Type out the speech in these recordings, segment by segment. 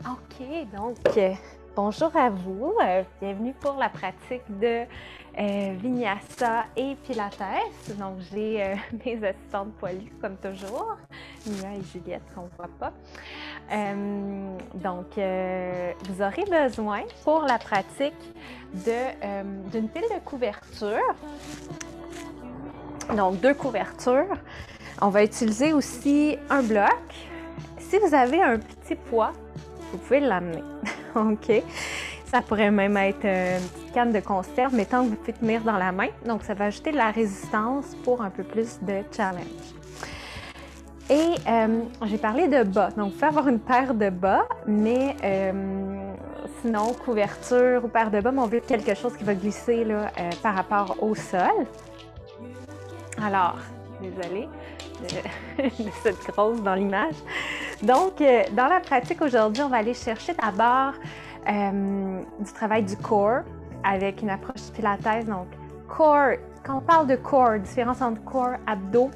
OK, donc bonjour à vous. Bienvenue pour la pratique de Vinyasa et Pilates. Donc, j'ai mes assistantes poilues, comme toujours, Mia et Juliette, qu'on ne voit pas. Vous aurez besoin pour la pratique d'une pile de couverture. Donc, 2 couvertures. On va utiliser aussi un bloc. Si vous avez un petit poids, vous pouvez l'amener. OK? Ça pourrait même être une petite canne de conserve, mais tant que vous pouvez tenir dans la main. Donc, ça va ajouter de la résistance pour un peu plus de challenge. Et j'ai parlé de bas. Donc, vous pouvez avoir une paire de bas, mais sinon, couverture ou paire de bas, mais on veut quelque chose qui va glisser là, par rapport au sol. Alors, désolée de cette grosse dans l'image. Donc, dans la pratique aujourd'hui, on va aller chercher d'abord du travail du core avec une approche pilates. Donc, core, quand on parle de core, différence entre core, abdos.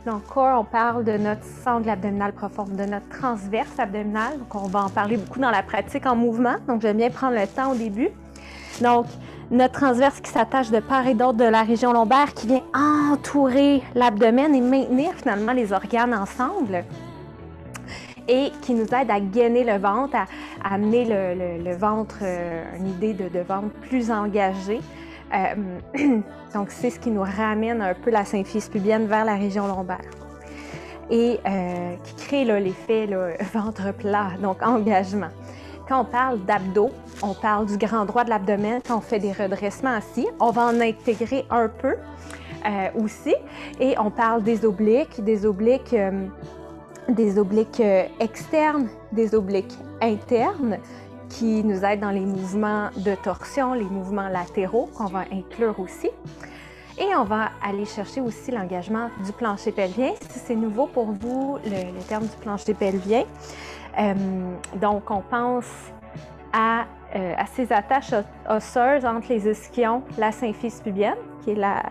Donc, core, on parle de notre sangle abdominale profonde, de notre transverse abdominale. Donc, on va en parler beaucoup dans la pratique en mouvement. Donc, j'aime bien prendre le temps au début. Donc, notre transverse qui s'attache de part et d'autre de la région lombaire qui vient entourer l'abdomen et maintenir finalement les organes ensemble et qui nous aide à gainer le ventre, à amener le ventre, une idée de ventre plus engagée. Donc, c'est ce qui nous ramène un peu la symphyse pubienne vers la région lombaire et qui crée l'effet ventre plat, donc engagement. Quand on parle d'abdos, on parle du grand droit de l'abdomen. Quand on fait des redressements assis, on va en intégrer un peu aussi. Et on parle des obliques externes, des obliques internes qui nous aident dans les mouvements de torsion, les mouvements latéraux qu'on va inclure aussi. Et on va aller chercher aussi l'engagement du plancher pelvien. Si c'est nouveau pour vous, le terme du plancher pelvien, donc on pense à ces attaches osseuses entre les ischions, la symphyse pubienne, qui est la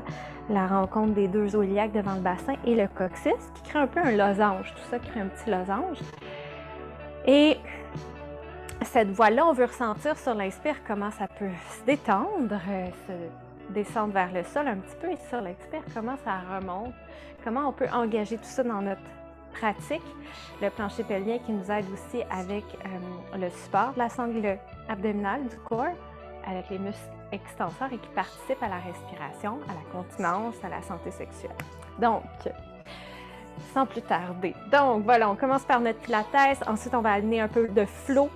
rencontre des 2 os iliaques devant le bassin, et le coccyx, qui crée un peu un losange. Tout ça crée un petit losange. Et cette voie-là, on veut ressentir sur l'inspire comment ça peut se détendre, se descendre vers le sol un petit peu, et sur l'expire, comment ça remonte, comment on peut engager tout ça dans notre pratique. Le plancher pelvien qui nous aide aussi avec le support de la sangle abdominale du corps, avec les muscles extenseurs et qui participe à la respiration, à la continence, à la santé sexuelle. Donc, sans plus tarder. Donc, voilà, on commence par notre pilates. Ensuite, on va amener un peu de flow,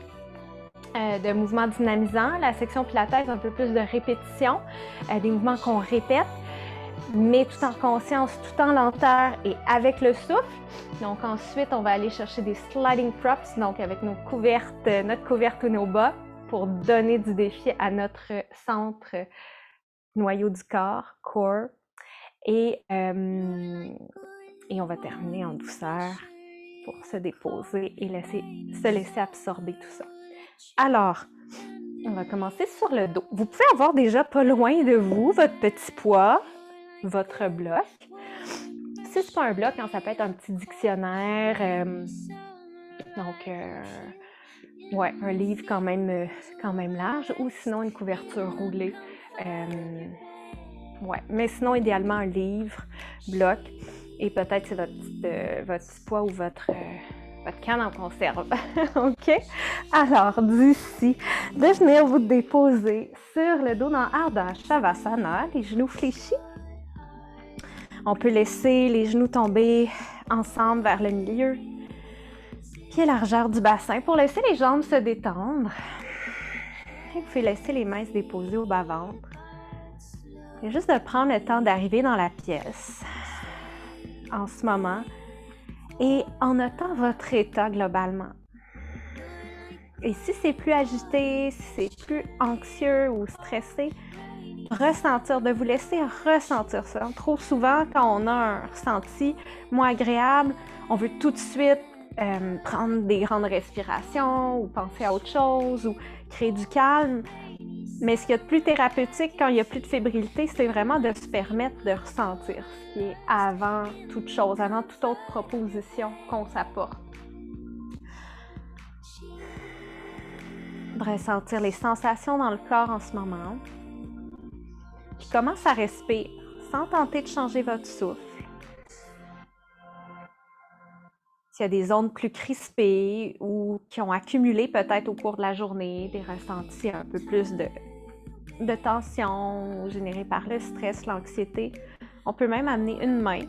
de mouvements dynamisants. La section pilates, un peu plus de répétition, des mouvements qu'on répète, mais tout en conscience, tout en lenteur et avec le souffle. Donc, ensuite, on va aller chercher des sliding props, donc avec notre couverte ou nos bas, pour donner du défi à notre centre noyau du corps, core. Et on va terminer en douceur pour se déposer et se laisser absorber tout ça. Alors, on va commencer sur le dos. Vous pouvez avoir déjà pas loin de vous votre petit poids, votre bloc. Si c'est pas un bloc, ça peut être un petit dictionnaire, un livre quand même large, ou sinon une couverture roulée. Mais sinon, idéalement, un livre, bloc, et peut-être c'est votre petit poids ou votre canne en conserve. OK? Alors, d'ici, de venir vous déposer sur le dos dans Ardha Shavasana, les genoux fléchis. On peut laisser les genoux tomber ensemble vers le milieu, pied largeur du bassin pour laisser les jambes se détendre. Et vous pouvez laisser les mains se déposer au bas-ventre. Et juste de prendre le temps d'arriver dans la pièce en ce moment et en notant votre état globalement. Et si c'est plus agité, si c'est plus anxieux ou stressé, de vous laisser ressentir ça. Trop souvent, quand on a un ressenti moins agréable, on veut tout de suite prendre des grandes respirations ou penser à autre chose ou créer du calme. Mais ce qu'il y a de plus thérapeutique quand il n'y a plus de fébrilité, c'est vraiment de se permettre de ressentir ce qui est avant toute chose, avant toute autre proposition qu'on s'apporte. de ressentir les sensations dans le corps en ce moment. Puis commence à respirer sans tenter de changer votre souffle. S'il y a des zones plus crispées ou qui ont accumulé peut-être au cours de la journée, des ressentis un peu plus de tension générés par le stress, l'anxiété, on peut même amener une main,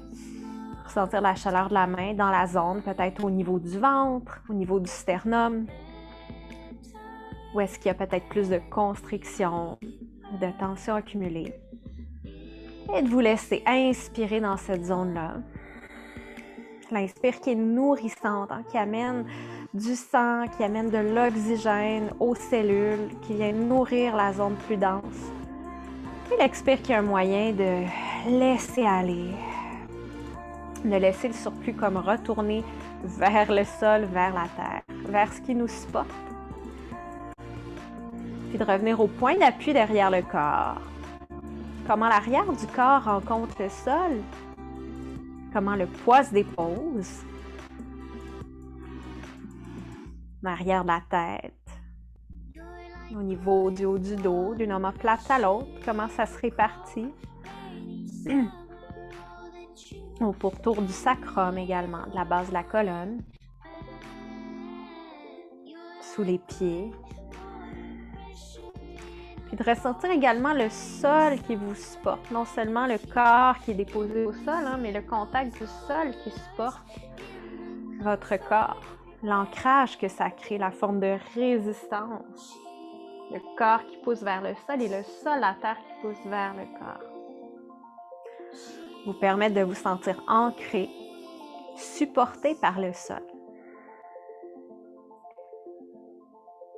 ressentir la chaleur de la main dans la zone, peut-être au niveau du ventre, au niveau du sternum, ou est-ce qu'il y a peut-être plus de constriction, de tension accumulée. Et de vous laisser inspirer dans cette zone-là. L'inspire qui est nourrissante, qui amène du sang, qui amène de l'oxygène aux cellules, qui vient nourrir la zone plus dense. Puis l'expire qui est un moyen de laisser aller, de laisser le surplus comme retourner vers le sol, vers la terre, vers ce qui nous supporte. Puis de revenir au point d'appui derrière le corps. Comment l'arrière du corps rencontre le sol. Comment le poids se dépose. L'arrière de la tête. Au niveau du haut du dos, d'une omoplate à l'autre. Comment ça se répartit. Au pourtour du sacrum également, de la base de la colonne. Sous les pieds. Puis de ressentir également le sol qui vous supporte. Non seulement le corps qui est déposé au sol, mais le contact du sol qui supporte votre corps. L'ancrage que ça crée, la forme de résistance. Le corps qui pousse vers le sol et le sol, la terre qui pousse vers le corps. Vous permettre de vous sentir ancré, supporté par le sol.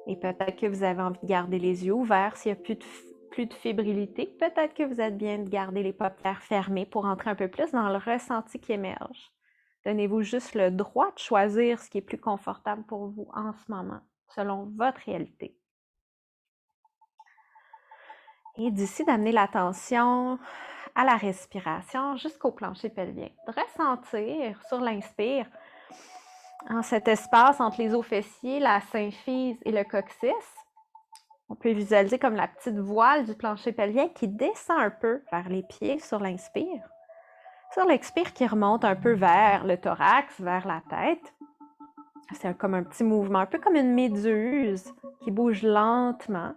Et peut-être que vous avez envie de garder les yeux ouverts s'il n'y a plus de fébrilité. Peut-être que vous êtes bien de garder les paupières fermées pour entrer un peu plus dans le ressenti qui émerge. Donnez-vous juste le droit de choisir ce qui est plus confortable pour vous en ce moment, selon votre réalité. Et d'ici, d'amener l'attention à la respiration jusqu'au plancher pelvien. De ressentir sur l'inspire en cet espace entre les os fessiers, la symphyse et le coccyx. On peut visualiser comme la petite voile du plancher pelvien qui descend un peu vers les pieds sur l'inspire. Sur l'expire qui remonte un peu vers le thorax, vers la tête. C'est comme un petit mouvement, un peu comme une méduse qui bouge lentement.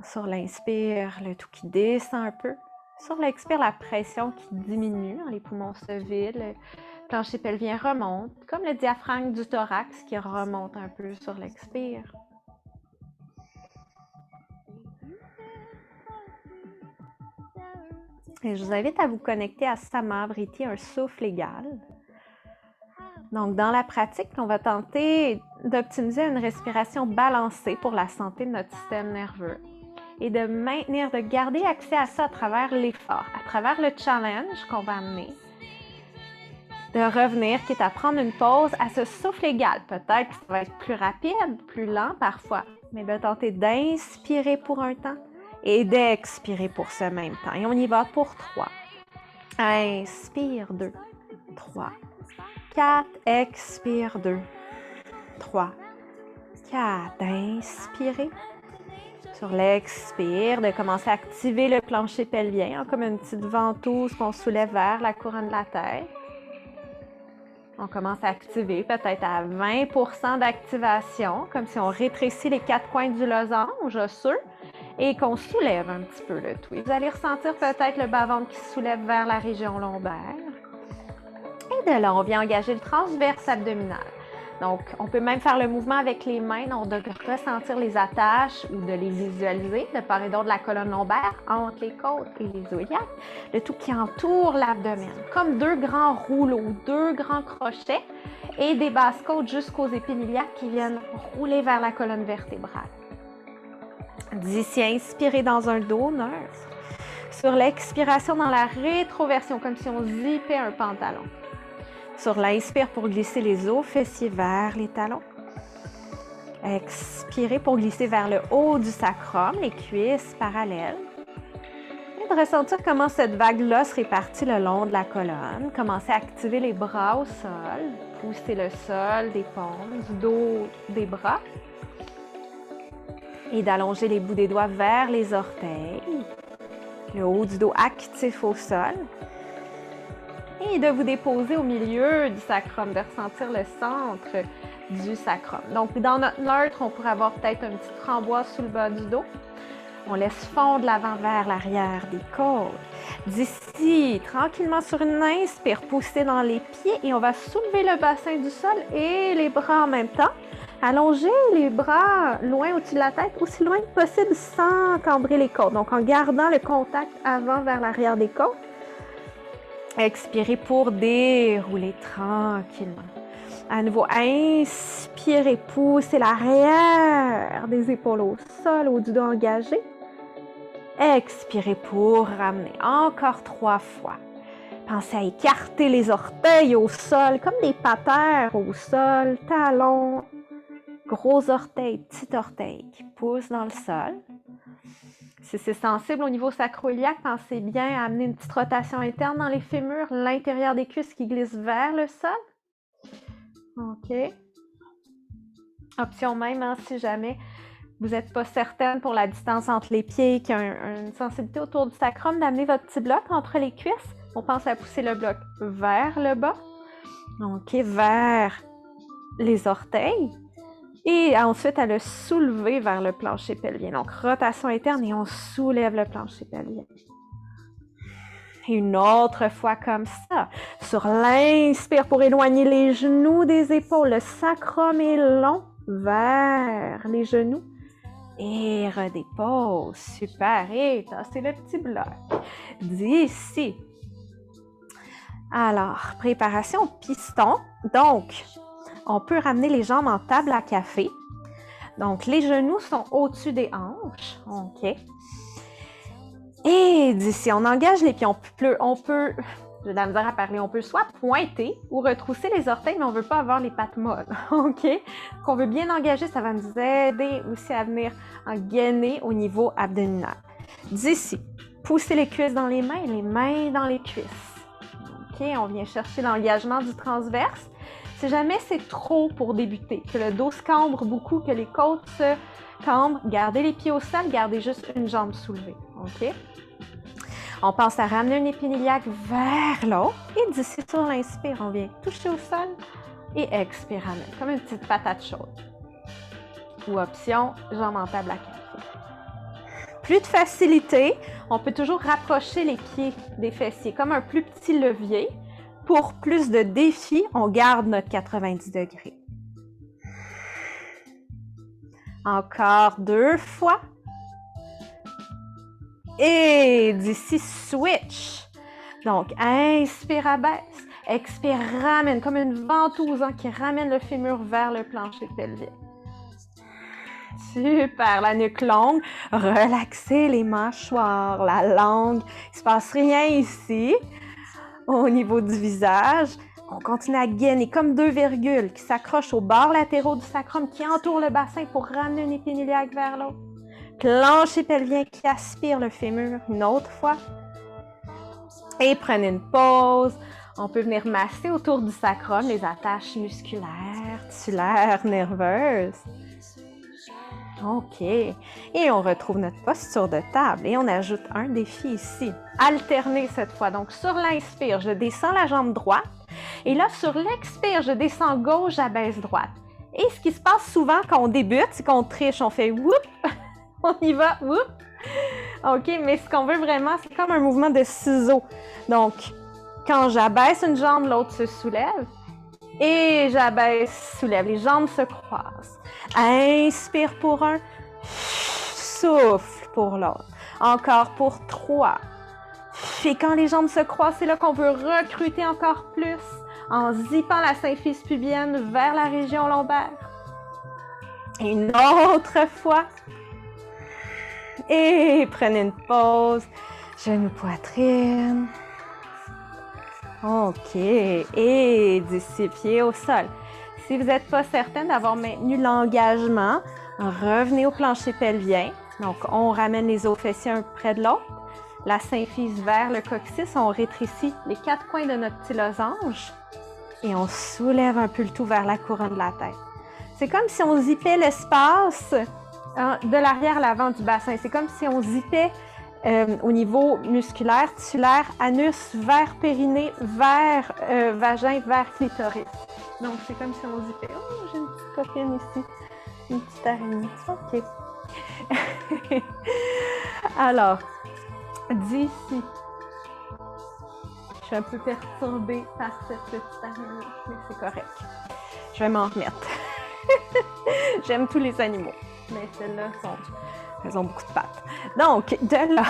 Sur l'inspire, le tout qui descend un peu. Sur l'expire, la pression qui diminue, les poumons se vident, le plancher pelvien remonte, comme le diaphragme du thorax qui remonte un peu sur l'expire. Et je vous invite à vous connecter à Samavriti, un souffle égal. Donc, dans la pratique, on va tenter d'optimiser une respiration balancée pour la santé de notre système nerveux et de maintenir, de garder accès à ça à travers l'effort, à travers le challenge qu'on va amener. De revenir, quitte à prendre une pause, à ce souffle égal. Peut-être que ça va être plus rapide, plus lent parfois, mais de tenter d'inspirer pour un temps et d'expirer pour ce même temps. Et on y va pour 3. Inspire, 2, 3, 4, expire, 2, 3, 4, inspirez. Sur l'expire, de commencer à activer le plancher pelvien, comme une petite ventouse qu'on soulève vers la couronne de la tête. On commence à activer peut-être à 20% d'activation, comme si on rétrécit les 4 coins du losange osseux et qu'on soulève un petit peu le tout. Et vous allez ressentir peut-être le bas-ventre qui se soulève vers la région lombaire. Et de là, on vient engager le transverse abdominal. Donc, on peut même faire le mouvement avec les mains, donc de ressentir les attaches ou de les visualiser, de part et d'autre de la colonne lombaire, entre les côtes et les iliaques, le tout qui entoure l'abdomen, comme 2 grands rouleaux, 2 grands crochets et des basses côtes jusqu'aux épines iliaques qui viennent rouler vers la colonne vertébrale. D'ici, inspirez dans un dos neutre. Sur l'expiration, dans la rétroversion, comme si on zippait un pantalon. Sur l'inspire pour glisser les os fessiers vers les talons. Expirez pour glisser vers le haut du sacrum, les cuisses parallèles. Et de ressentir comment cette vague-là se répartit le long de la colonne. Commencez à activer les bras au sol. Poussez le sol des paumes, du dos des bras. Et d'allonger les bouts des doigts vers les orteils. Le haut du dos actif au sol. Et de vous déposer au milieu du sacrum, de ressentir le centre du sacrum. Donc, dans notre neutre, on pourrait avoir peut-être une petite framboise sous le bas du dos. On laisse fondre l'avant vers l'arrière des côtes. D'ici, tranquillement sur une inspire, pousser dans les pieds et on va soulever le bassin du sol et les bras en même temps. Allongez les bras loin au-dessus de la tête, aussi loin que possible sans cambrer les côtes. Donc, en gardant le contact avant vers l'arrière des côtes. Expirez pour dérouler tranquillement. À nouveau, inspirez, poussez l'arrière des épaules au sol, au du dos engagé. Expirez pour ramener. Encore 3 fois. Pensez à écarter les orteils au sol, comme des patères au sol, talons, gros orteils, petit orteil qui poussent dans le sol. Si c'est sensible au niveau sacro-iliaque, pensez bien à amener une petite rotation interne dans les fémurs, l'intérieur des cuisses qui glisse vers le sol. OK. Option même, hein, si jamais vous n'êtes pas certaine pour la distance entre les pieds, qu'il y a une sensibilité autour du sacrum, d'amener votre petit bloc entre les cuisses. On pense à pousser le bloc vers le bas. OK, vers les orteils. Et ensuite, à le soulever vers le plancher pelvien. Donc, rotation interne et on soulève le plancher pelvien. Et une autre fois comme ça. Sur l'inspire pour éloigner les genoux des épaules. Le sacrum est long vers les genoux. Et redépose. Super. Et tassez le petit bloc. D'ici. Alors, préparation piston. Donc, on peut ramener les jambes en table à café. Donc, les genoux sont au-dessus des hanches. OK. Et d'ici, on engage les pieds. On peut, j'ai de la misère à parler, on peut soit pointer ou retrousser les orteils, mais on ne veut pas avoir les pattes molles. OK? Qu'on veut bien engager, ça va nous aider aussi à venir en gainer au niveau abdominal. D'ici, poussez les cuisses dans les mains dans les cuisses. OK? On vient chercher l'engagement du transverse. Si jamais c'est trop pour débuter, que le dos se cambre beaucoup, que les côtes se cambrent, gardez les pieds au sol, gardez juste une jambe soulevée. OK? On pense à ramener un épiniliaque vers l'autre. Et d'ici sur l'inspire, on vient toucher au sol et expire, ramène, comme une petite patate chaude. Ou option, jambe en table à café. Plus de facilité, on peut toujours rapprocher les pieds des fessiers, comme un plus petit levier. Pour plus de défis, on garde notre 90 degrés. Encore 2 fois. Et d'ici, switch. Donc, inspire, abaisse. Expire, ramène, comme une ventouse qui ramène le fémur vers le plancher pelvien. Super, la nuque longue. Relaxez les mâchoires, la langue. Il ne se passe rien ici. Au niveau du visage, on continue à gainer comme 2 virgules qui s'accrochent aux bords latéraux du sacrum qui entourent le bassin pour ramener un épiniliaque vers l'autre. Plancher pelvien qui aspire le fémur une autre fois. Et prenez une pause. On peut venir masser autour du sacrum les attaches musculaires, tissulaires, nerveuses. OK. Et on retrouve notre posture de table et on ajoute un défi ici. Alterner cette fois. Donc, sur l'inspire, je descends la jambe droite. Et là, sur l'expire, je descends gauche, j'abaisse droite. Et ce qui se passe souvent quand on débute, c'est qu'on triche, on fait « whoop ». On y va, « whoop ». OK, mais ce qu'on veut vraiment, c'est comme un mouvement de ciseaux. Donc, quand j'abaisse une jambe, l'autre se soulève. Et j'abaisse, soulève. Les jambes se croisent. Inspire pour un. Souffle pour l'autre. Encore pour 3. Et quand les jambes se croisent, c'est là qu'on veut recruter encore plus en zippant la symphyse pubienne vers la région lombaire. Et une autre fois. Et prenez une pause. Genou, poitrine. OK. Et d'ici, pied au sol. Si vous n'êtes pas certaine d'avoir maintenu l'engagement, revenez au plancher pelvien. Donc, on ramène les os fessiers un près de l'autre. La symphyse vers le coccyx. On rétrécit les 4 coins de notre petit losange. Et on soulève un peu le tout vers la couronne de la tête. C'est comme si on zippait l'espace de l'arrière à l'avant du bassin. C'est comme si on zippait au niveau musculaire, tissulaire, anus vers périnée, vers vagin, vers clitoris. Donc, c'est comme si on zippait. Oh, j'ai une petite copine ici. Une petite araignée. OK. Alors, d'ici. Je suis un peu perturbée par cette petite araignée, mais c'est correct. Je vais m'en remettre. J'aime tous les animaux, mais celles-là elles ont beaucoup de pattes. Donc, de là,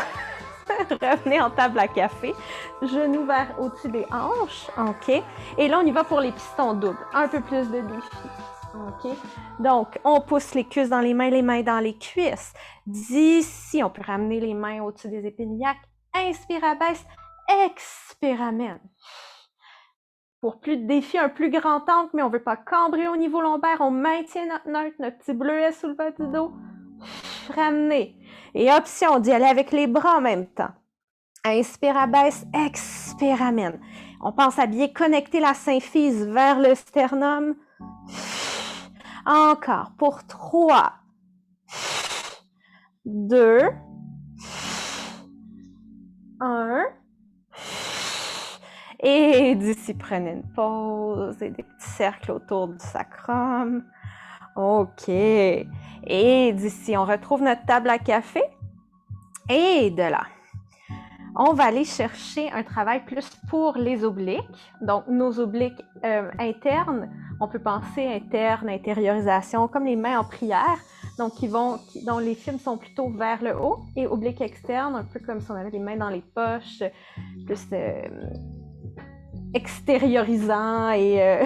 revenez en table à café, genoux vers au-dessus des hanches, OK? Et là, on y va pour les pistons doubles, un peu plus de défi, OK? Donc, on pousse les cuisses dans les mains dans les cuisses. D'ici, on peut ramener les mains au-dessus des épiniaques. Inspire, abaisse, expire, amène. Pour plus de défi, un plus grand angle, mais on ne veut pas cambrer au niveau lombaire. On maintient notre neutre, notre petit bleuet sous le bas du dos. Ramener. Et option d'y aller avec les bras en même temps. Inspire, abaisse, expire, amène. On pense à bien connecter la symphyse vers le sternum. Encore. Pour 3, 2, 1. Et d'ici, prenez une pause et des petits cercles autour du sacrum. OK. Et d'ici, on retrouve notre table à café. Et de là, on va aller chercher un travail plus pour les obliques. Donc, nos obliques internes, on peut penser interne, intériorisation, comme les mains en prière. Donc, dont les fibres sont plutôt vers le haut. Et obliques externes, un peu comme si on avait les mains dans les poches, plus extériorisant. Et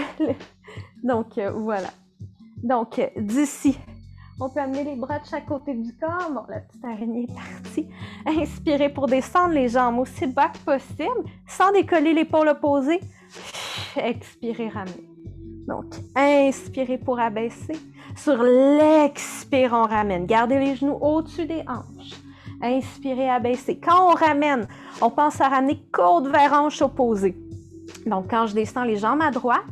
donc, voilà. Donc, d'ici, on peut amener les bras de chaque côté du corps. Bon, la petite araignée est partie. Inspirez pour descendre les jambes aussi bas que possible, sans décoller l'épaule opposée. Expirez, ramenez. Donc, inspirez pour abaisser. Sur l'expire, on ramène. Gardez les genoux au-dessus des hanches. Inspirez, abaissez. Quand on ramène, on pense à ramener côte vers hanche opposée. Donc, quand je descends les jambes à droite,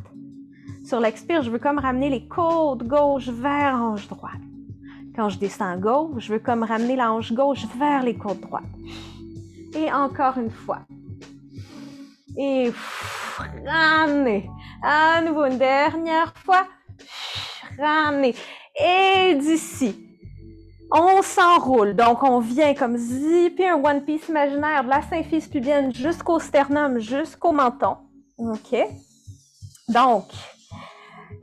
sur l'expire, je veux comme ramener les côtes gauche vers hanche droite. Quand je descends à gauche, je veux comme ramener la hanche gauche vers les côtes droites. Et encore une fois. Et ramenez. À nouveau, une dernière fois. Ramenez. Et d'ici, on s'enroule. Donc, on vient comme zipper un One Piece imaginaire de la symphyse pubienne jusqu'au sternum, jusqu'au menton. OK? Donc,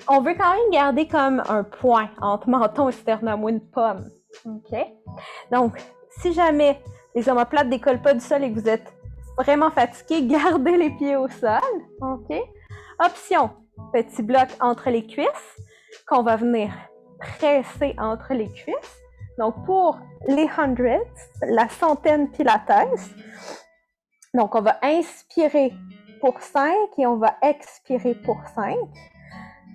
on veut quand même garder comme un point entre menton et sternum ou une pomme. OK? Donc, si jamais les omoplates ne décollent pas du sol et que vous êtes vraiment fatigué, gardez les pieds au sol. OK? Option, petit bloc entre les cuisses qu'on va venir presser entre les cuisses. Donc, pour les hundreds, la centaine pilates, donc on va inspirer pour 5 et on va expirer pour 5.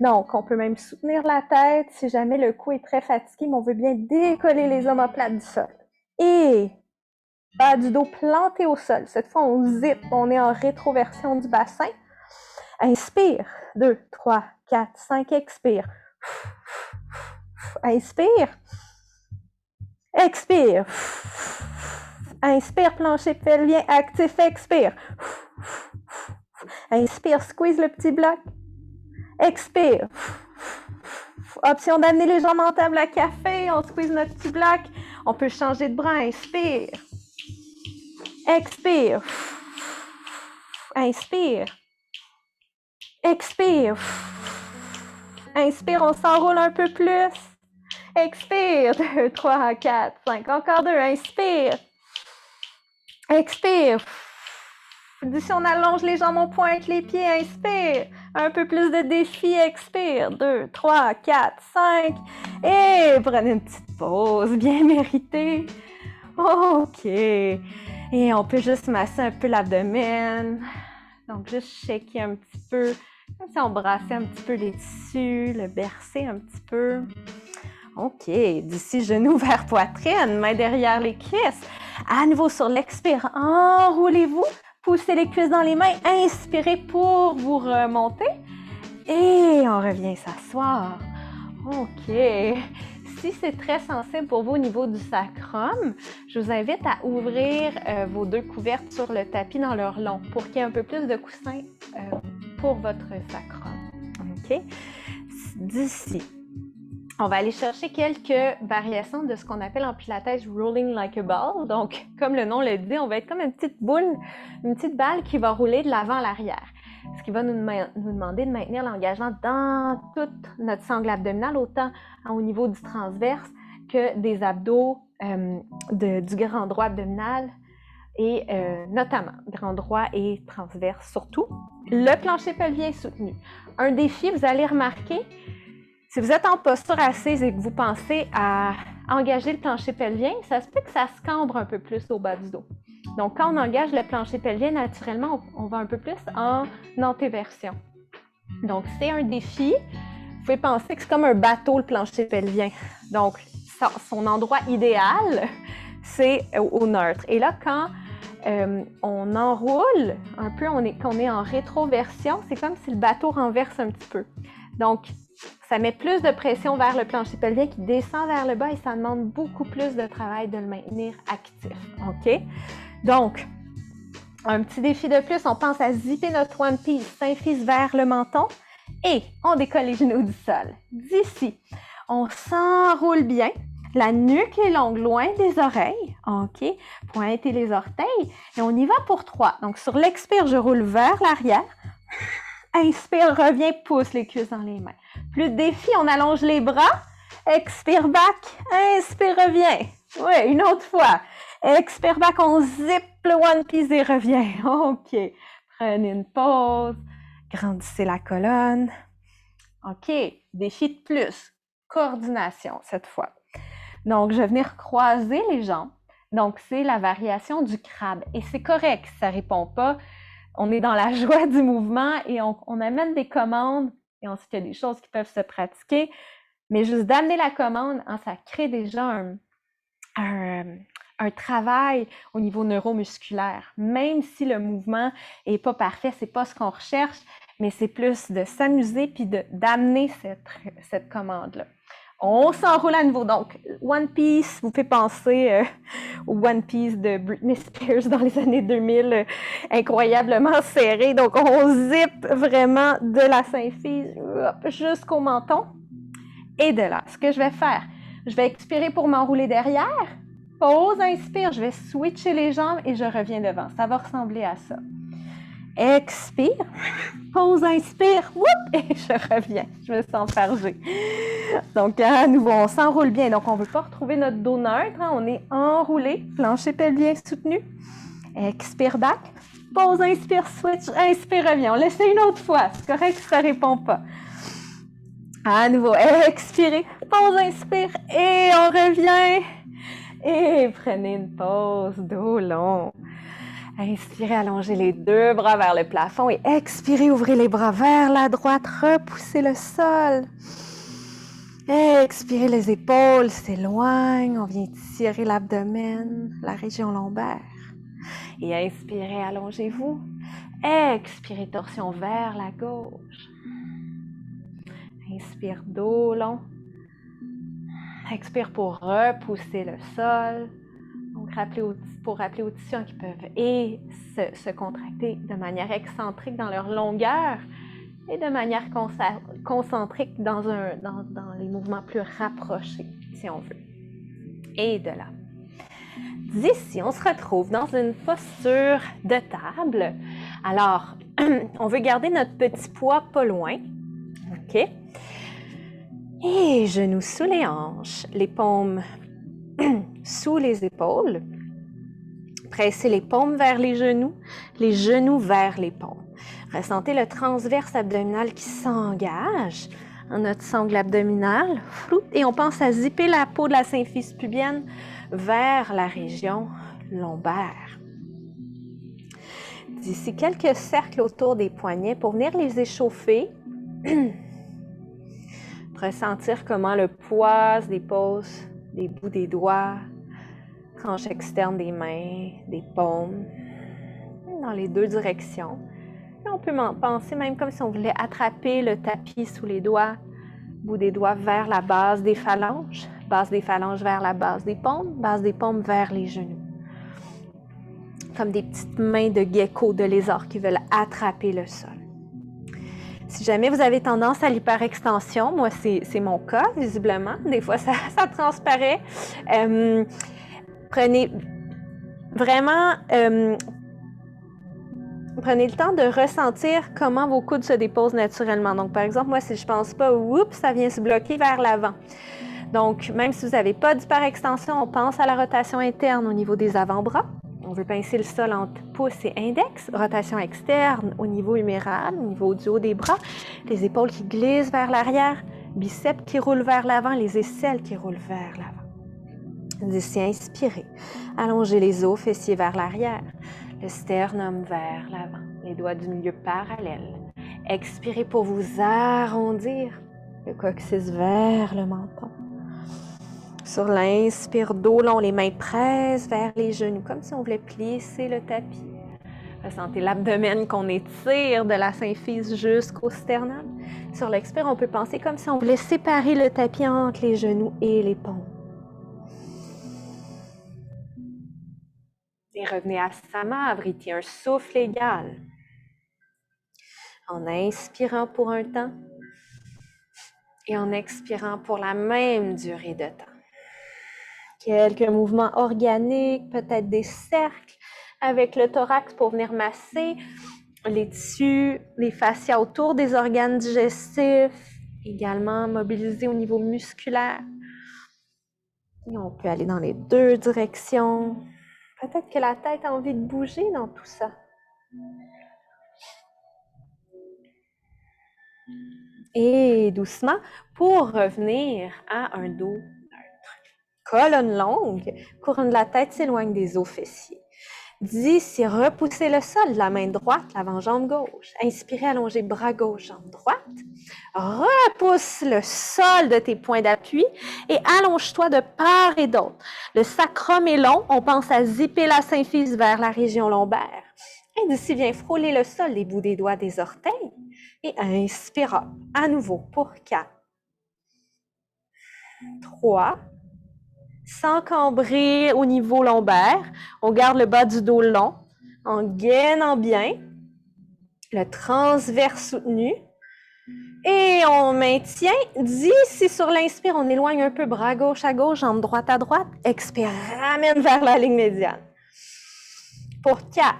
Donc, on peut même soutenir la tête si jamais le cou est très fatigué, mais on veut bien décoller les omoplates du sol. Et bas du dos planté au sol. Cette fois, on zip, on est en rétroversion du bassin. Inspire. 2, 3, 4, 5, expire. Inspire. Expire. Inspire, plancher pelvien actif, expire. Inspire, squeeze le petit bloc. Expire. Option d'amener les jambes en table à café. On squeeze notre petit bloc. On peut changer de bras. Inspire. Expire. Inspire. Expire. Inspire, on s'enroule un peu plus. Expire. 2, 3, 4, 5. Encore 2. Inspire. Expire. Si on allonge les jambes, on pointe les pieds. Inspire. Un peu plus de défi. Expire. 2, 3, 4, 5. Et prenez une petite pause bien méritée. OK. Et on peut juste masser un peu l'abdomen. Donc, juste shaker un petit peu. Comme si on brassait un petit peu les tissus, le bercer un petit peu. OK. D'ici, genoux vers poitrine, main derrière les cuisses. À nouveau sur l'expire, enroulez-vous. Poussez les cuisses dans les mains. Inspirez pour vous remonter. Et on revient s'asseoir. OK. si c'est très sensible pour vous au niveau du sacrum, je vous invite à ouvrir vos 2 couvertes sur le tapis dans leur long pour qu'il y ait un peu plus de coussin pour votre sacrum. OK? D'ici, on va aller chercher quelques variations de ce qu'on appelle en pilates rolling like a ball. Donc, comme le nom le dit, on va être comme une petite boule, une petite balle qui va rouler de l'avant à l'arrière. Ce qui va nous demander de maintenir l'engagement dans toute notre sangle abdominale, autant au niveau du transverse que des abdos, du grand droit abdominal et notamment grand droit et transverse surtout. Le plancher pelvien soutenu. Un défi, vous allez remarquer, si vous êtes en posture assise et que vous pensez à engager le plancher pelvien, ça se peut que ça se cambre un peu plus au bas du dos. Donc, quand on engage le plancher pelvien, naturellement, on va un peu plus en antéversion. Donc, c'est un défi. Vous pouvez penser que c'est comme un bateau, le plancher pelvien. Donc, son endroit idéal, c'est au neutre. Et là, quand on enroule un peu, qu'on est en rétroversion, c'est comme si le bateau renverse un petit peu. Donc, ça met plus de pression vers le plancher pelvien qui descend vers le bas et ça demande beaucoup plus de travail de le maintenir actif. OK? Donc, un petit défi de plus, on pense à zipper notre One Piece, symphyse vers le menton et on décolle les genoux du sol. D'ici, on s'enroule bien, la nuque est longue, loin des oreilles, OK? Pointez les orteils et on y va pour 3. Donc, sur l'expire, je roule vers l'arrière. Inspire, reviens, pousse les cuisses dans les mains. Plus de défi, on allonge les bras. Expire back, inspire, reviens. Oui, une autre fois. Expire back, on zip le One Piece et revient. OK. Prenez une pause. Grandissez la colonne. OK. Défi de plus. Coordination cette fois. Donc, je vais venir croiser les jambes. Donc, c'est la variation du crabe. Et c'est correct si ça ne répond pas. On est dans la joie du mouvement et on amène des commandes. Et ensuite, il y a des choses qui peuvent se pratiquer. Mais juste d'amener la commande, ça crée déjà un travail au niveau neuromusculaire. Même si le mouvement n'est pas parfait, ce n'est pas ce qu'on recherche, mais c'est plus de s'amuser puis d'amener cette commande-là. On s'enroule à nouveau. Donc, One Piece vous fait penser au One Piece de Britney Spears dans les années 2000, incroyablement serré. Donc, on zip vraiment de la symphyse jusqu'au menton. Et de là, ce que je vais faire, je vais expirer pour m'enrouler derrière. Pause, inspire, je vais switcher les jambes et je reviens devant. Ça va ressembler à ça. Expire, pause, inspire, whoop, et je reviens. Je me sens fargée. Donc, à nouveau, on s'enroule bien. Donc, on ne veut pas retrouver notre dos neutre. Hein? On est enroulé, plancher pelvien soutenu. Expire back, pause, inspire, switch, inspire, reviens. On l'essaie une autre fois. C'est correct si ça ne répond pas. À nouveau, expirez, pause, inspire, et on revient. Et prenez une pause, dos long. Inspirez, allongez les 2 bras vers le plafond et expirez, ouvrez les bras vers la droite, repoussez le sol. Expirez, les épaules s'éloignent, on vient tirer l'abdomen, la région lombaire. Et inspirez, allongez-vous. Expirez, torsion vers la gauche. Inspire, dos long. Expire pour repousser le sol. Donc, pour rappeler aux tissus qui peuvent se contracter de manière excentrique dans leur longueur et de manière concentrique dans les mouvements plus rapprochés, si on veut. Et de là. D'ici, on se retrouve dans une posture de table. Alors, on veut garder notre petit poids pas loin. OK? Et genoux sous les hanches, les paumes sous les épaules. Pressez les paumes vers les genoux vers les paumes. Ressentez le transverse abdominal qui s'engage en notre sangle abdominale. Et on pense à zipper la peau de la symphyse pubienne vers la région lombaire. D'ici quelques cercles autour des poignets pour venir les échauffer. Ressentir comment le poids se dépose des bouts des doigts, tranche externe des mains, des paumes, dans les 2 directions. Et on peut penser même comme si on voulait attraper le tapis sous les doigts, bout des doigts vers la base des phalanges, Base des phalanges vers la base des paumes vers les genoux. Comme des petites mains de gecko, de lézard qui veulent attraper le sol. Si jamais vous avez tendance à l'hyperextension, moi c'est mon cas visiblement, des fois ça transparaît. Prenez vraiment, prenez le temps de ressentir comment vos coudes se déposent naturellement. Donc par exemple, moi si je pense pas, oups, ça vient se bloquer vers l'avant. Donc même si vous n'avez pas d'hyperextension, on pense à la rotation interne au niveau des avant-bras. On veut pincer le sol entre pouce et index, rotation externe au niveau huméral, au niveau du haut des bras, les épaules qui glissent vers l'arrière, biceps qui roulent vers l'avant, les aisselles qui roulent vers l'avant. D'ici, inspirez. Allongez les os fessiers vers l'arrière, le sternum vers l'avant, les doigts du milieu parallèles. Expirez pour vous arrondir, le coccyx vers le menton. Sur l'inspire, dos long, les mains pressent vers les genoux, comme si on voulait plisser le tapis. Ressentez l'abdomen qu'on étire de la symphyse jusqu'au sternum. Sur l'expire, on peut penser comme si on voulait séparer le tapis entre les genoux et les paumes. Et revenez à Samavriti, un souffle égal. En inspirant pour un temps et en expirant pour la même durée de temps. Quelques mouvements organiques, peut-être des cercles avec le thorax pour venir masser les tissus, les fascias autour des organes digestifs, également mobiliser au niveau musculaire. Et on peut aller dans les deux directions. Peut-être que la tête a envie de bouger dans tout ça. Et doucement, pour revenir à un dos neutre. Colonne longue, couronne de la tête s'éloigne des os fessiers. D'ici, repoussez le sol de la main droite, l'avant-jambe gauche. Inspirez, allongez bras gauche, jambe droite. Repousse le sol de tes points d'appui et allonge-toi de part et d'autre. Le sacrum est long, on pense à zipper la symphyse vers la région lombaire. Et d'ici, viens frôler le sol, les bouts des doigts des orteils. Et inspire à nouveau pour 4, 3, sans cambrer au niveau lombaire. On garde le bas du dos long, en gainant bien, le transverse soutenu. Et on maintient. D'ici sur l'inspire, on éloigne un peu bras gauche à gauche, jambe droite à droite. Expire, ramène vers la ligne médiane. Pour 4,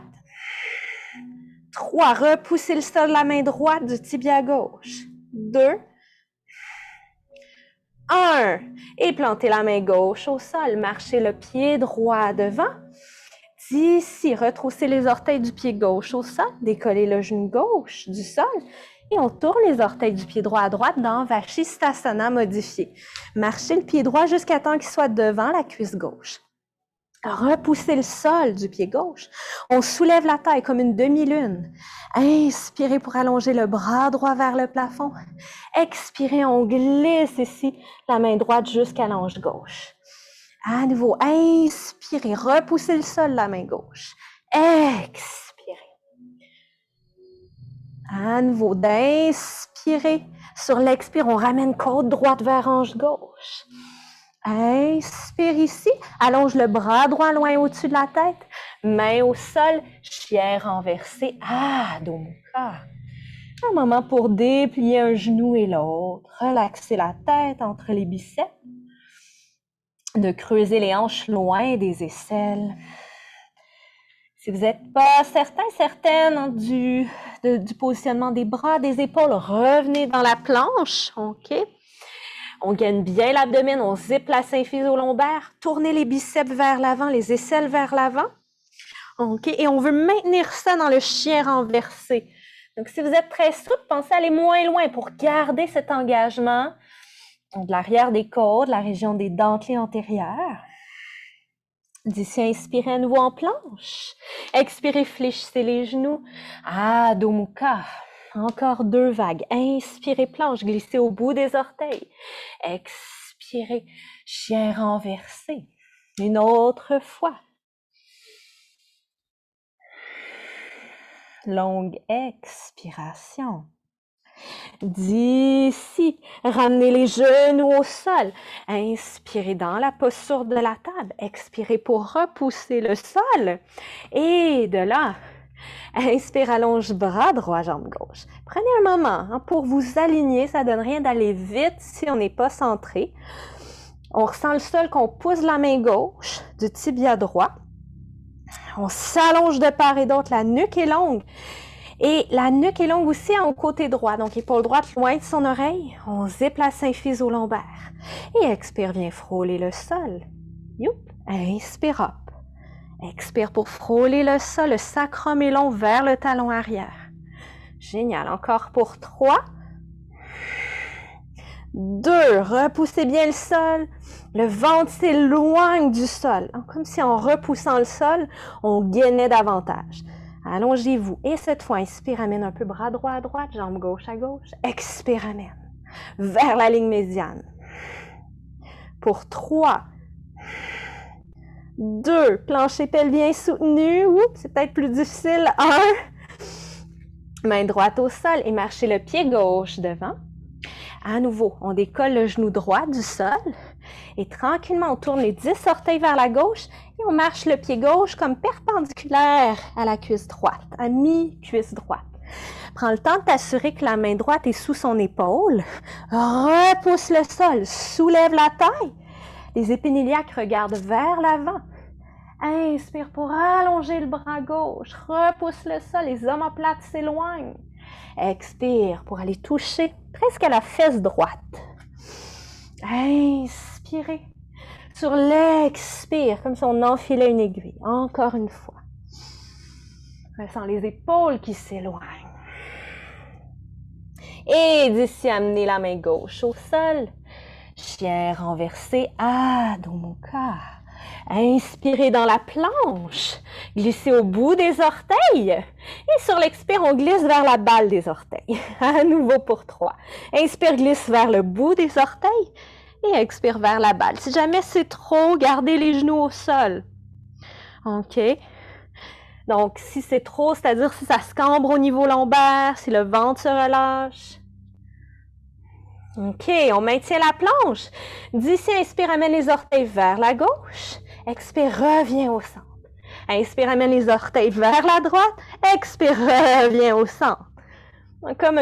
3, repoussez le sol de la main droite du tibia gauche. 2, 1, et plantez la main gauche au sol. Marchez le pied droit devant. D'ici, retroussez les orteils du pied gauche au sol. Décollez le genou gauche du sol. Et on tourne les orteils du pied droit à droite dans Vashisthasana modifié. Marchez le pied droit jusqu'à temps qu'il soit devant la cuisse gauche. Repoussez le sol du pied gauche. On soulève la taille comme une demi-lune. Inspirez pour allonger le bras droit vers le plafond. Expirez, on glisse ici la main droite jusqu'à l'ange gauche. À nouveau, inspirez, repoussez le sol, la main gauche. Expirez. À nouveau, d'inspirer. Sur l'expire, on ramène côte droite vers ange gauche. Inspire ici, allonge le bras droit loin au-dessus de la tête, main au sol, chien renversé, Adho Mukha. Un moment pour déplier un genou et l'autre, relaxer la tête entre les biceps, de creuser les hanches loin des aisselles. Si vous n'êtes pas certaine du positionnement des bras, des épaules, revenez dans la planche, ok? On gaine bien l'abdomen, on zippe la symphyse au lombaire, tournez les biceps vers l'avant, les aisselles vers l'avant. OK? Et on veut maintenir ça dans le chien renversé. Donc, si vous êtes très souple, pensez à aller moins loin pour garder cet engagement de l'arrière des côtes, la région des dentelés antérieures. D'ici, inspirez à nouveau en planche. Expirez, fléchissez les genoux. Adho Mukha. Encore 2 vagues. Inspirez, planche, glissez au bout des orteils. Expirez, chien renversé. Une autre fois. Longue expiration. D'ici, ramenez les genoux au sol. Inspirez dans la posture de la table. Expirez pour repousser le sol. Et de là, inspire, allonge bras droit, jambe gauche. Prenez un moment pour vous aligner. Ça ne donne rien d'aller vite si on n'est pas centré. On ressent le sol qu'on pousse la main gauche du tibia droit. On s'allonge de part et d'autre. La nuque est longue. Et la nuque est longue aussi au côté droit. Donc, épaule droite loin de son oreille. On zippe la symphyse au lombaire. Et expire, viens frôler le sol. Youp. Inspire, hop. Expire pour frôler le sol. Le sacrum est long vers le talon arrière. Génial. Encore pour 3. 2. Repoussez bien le sol. Le ventre s'éloigne du sol. Comme si en repoussant le sol, on gainait davantage. Allongez-vous. Et cette fois, inspire, amène un peu bras droit à droite, jambe gauche à gauche. Expire, amène. Vers la ligne médiane. Pour 3. 2. Plancher pelvien soutenu. Oups, c'est peut-être plus difficile. 1. Main droite au sol et marchez le pied gauche devant. À nouveau, on décolle le genou droit du sol et tranquillement, on tourne les 10 orteils vers la gauche et on marche le pied gauche comme perpendiculaire à la cuisse droite, à mi-cuisse droite. Prends le temps de t'assurer que la main droite est sous son épaule. Repousse le sol, soulève la taille. Les épines iliaques regardent vers l'avant. Inspire pour allonger le bras gauche. Repousse le sol, les omoplates s'éloignent. Expire pour aller toucher presque à la fesse droite. Inspirez. Sur l'expire, comme si on enfilait une aiguille. Encore une fois. Ressens les épaules qui s'éloignent. Et d'ici, amenez la main gauche au sol. Chien renversé, Adho Mukha. Inspirez dans la planche. Glissez au bout des orteils. Et sur l'expire, on glisse vers la balle des orteils. À nouveau pour 3. Inspire, glisse vers le bout des orteils. Et expire vers la balle. Si jamais c'est trop, gardez les genoux au sol. OK. Donc, si c'est trop, c'est-à-dire si ça se cambre au niveau lombaire, si le ventre se relâche. OK, on maintient la planche. D'ici, inspire, amène les orteils vers la gauche. Expire, reviens au centre. Inspire, amène les orteils vers la droite. Expire, reviens au centre. Comme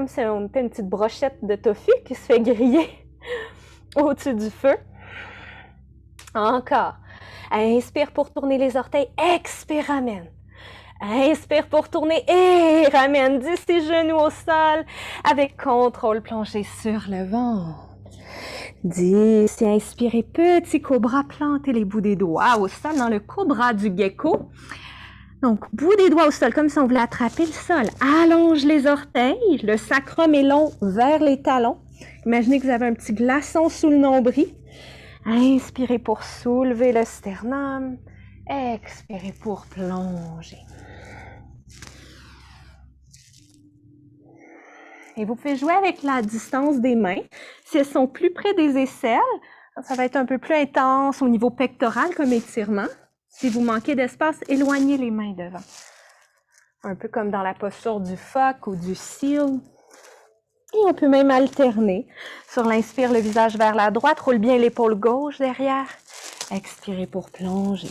si on était une petite brochette de tofu qui se fait griller au-dessus du feu. Encore. Inspire pour tourner les orteils. Expire, ramène. Inspire pour tourner et ramène d'ici genoux au sol avec contrôle plongé sur le ventre. D'ici, inspirez, petit cobra, plantez les bouts des doigts au sol dans le cobra du gecko. Donc, bout des doigts au sol, comme si on voulait attraper le sol. Allonge les orteils, le sacrum est long vers les talons. Imaginez que vous avez un petit glaçon sous le nombril. Inspirez pour soulever le sternum. Expirez pour plonger. Et vous pouvez jouer avec la distance des mains. Si elles sont plus près des aisselles, ça va être un peu plus intense au niveau pectoral comme étirement. Si vous manquez d'espace, éloignez les mains devant. Un peu comme dans la posture du phoque ou du seal. Et on peut même alterner. Sur l'inspire, le visage vers la droite, roule bien l'épaule gauche derrière. Expirez pour plonger.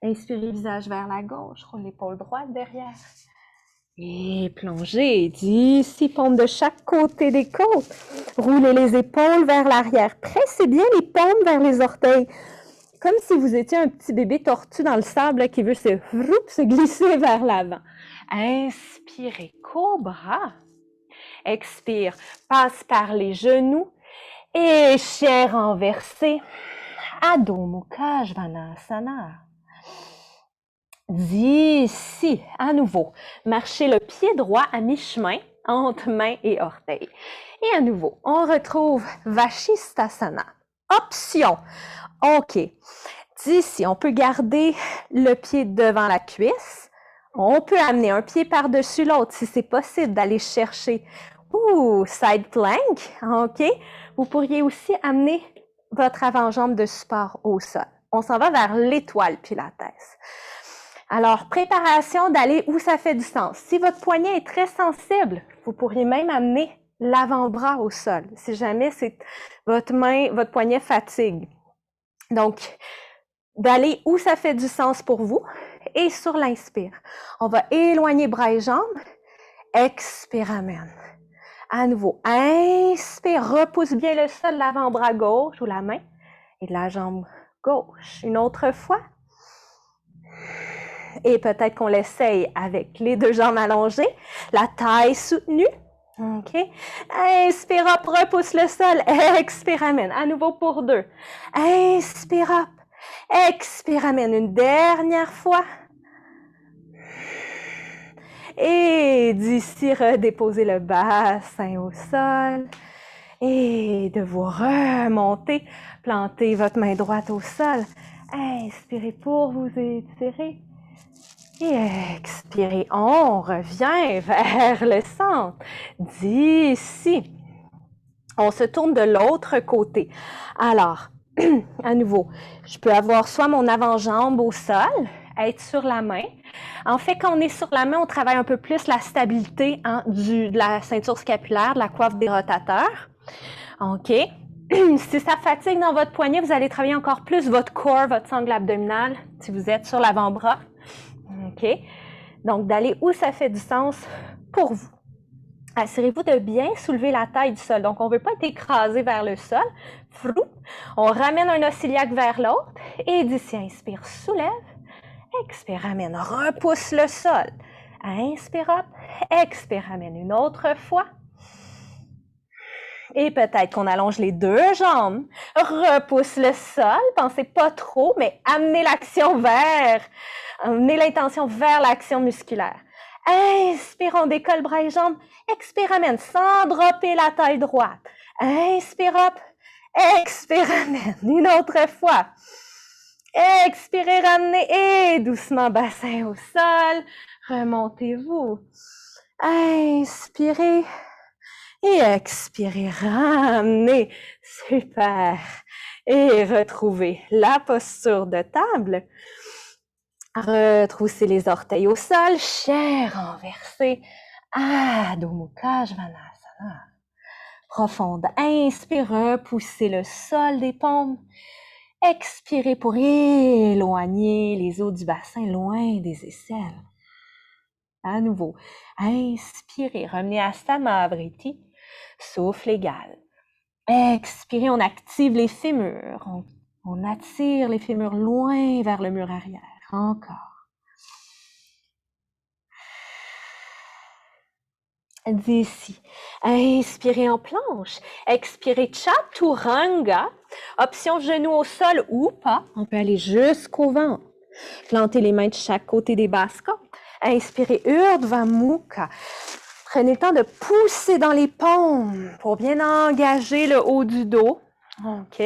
Inspirez, visage vers la gauche, roule l'épaule droite derrière. Et plongez d'ici, paume de chaque côté des côtes. Roulez les épaules vers l'arrière. Pressez bien les paumes vers les orteils. Comme si vous étiez un petit bébé tortue dans le sable là, qui veut se glisser vers l'avant. Inspirez, cobra. Expire, passe par les genoux. Et chien renversé. Adho Mukha Svanasana. D'ici, à nouveau, marchez le pied droit à mi-chemin entre main et orteil. Et à nouveau, on retrouve Vashisthasana. Option. OK. D'ici, on peut garder le pied devant la cuisse. On peut amener un pied par-dessus l'autre si c'est possible d'aller chercher. Side plank. OK. Vous pourriez aussi amener votre avant-jambe de support au sol. On s'en va vers l'étoile pilates. Alors, préparation d'aller où ça fait du sens. Si votre poignet est très sensible, vous pourriez même amener l'avant-bras au sol, si jamais c'est votre poignet fatigue. Donc, d'aller où ça fait du sens pour vous. Et sur l'inspire, on va éloigner bras et jambes. Expire, amène. À nouveau, inspire, repousse bien le sol, l'avant-bras gauche ou la main et la jambe gauche. Une autre fois. Et peut-être qu'on l'essaye avec les deux jambes allongées, la taille soutenue. OK. Inspire up, repousse le sol. Expire, amène. À nouveau pour deux. Inspire up. Expire, amène. Une dernière fois. Et d'ici, redéposez le bassin au sol. Et de vous remonter, plantez votre main droite au sol. Inspirez pour vous étirer. Et expirez, on revient vers le centre. D'ici, on se tourne de l'autre côté. Alors, à nouveau, je peux avoir soit mon avant-jambe au sol, être sur la main. En fait, quand on est sur la main, on travaille un peu plus la stabilité de la ceinture scapulaire, de la coiffe des rotateurs. OK. Si ça fatigue dans votre poignet, vous allez travailler encore plus votre core, votre sangle abdominal, si vous êtes sur l'avant-bras. OK. Donc, d'aller où ça fait du sens pour vous. Assurez-vous de bien soulever la taille du sol. Donc, on ne veut pas être écrasé vers le sol. On ramène un os iliaque vers l'autre. Et d'ici, inspire, soulève. Expire, ramène, repousse le sol. Inspire, up. Expire, ramène une autre fois. Et peut-être qu'on allonge les deux jambes. Repousse le sol. Pensez pas trop, mais amenez l'action amenez l'intention vers l'action musculaire. Inspire, on décolle bras et jambes. Expire, amène, sans dropper la taille droite. Inspire, up. Expire, amène. Une autre fois. Expirez, ramenez et doucement bassin au sol. Remontez-vous. Inspirez et expirez, ramenez. Super. Et retrouvez la posture de table. Retroussez les orteils au sol, chien renversé, Adho Mukha Svanasana. Profonde, inspire, repoussez le sol des paumes. Expirez pour éloigner les os du bassin loin des aisselles. À nouveau, inspirez, revenez à Samavriti, souffle égal. Expirez, on active les fémurs, on attire les fémurs loin vers le mur arrière. Encore. D'ici, inspirez en planche. Expirez Chaturanga. Option genou au sol ou pas. On peut aller jusqu'au ventre. Plantez les mains de chaque côté des basses côtes. Inspirez Urdhva Mukha. Prenez le temps de pousser dans les paumes pour bien engager le haut du dos. OK.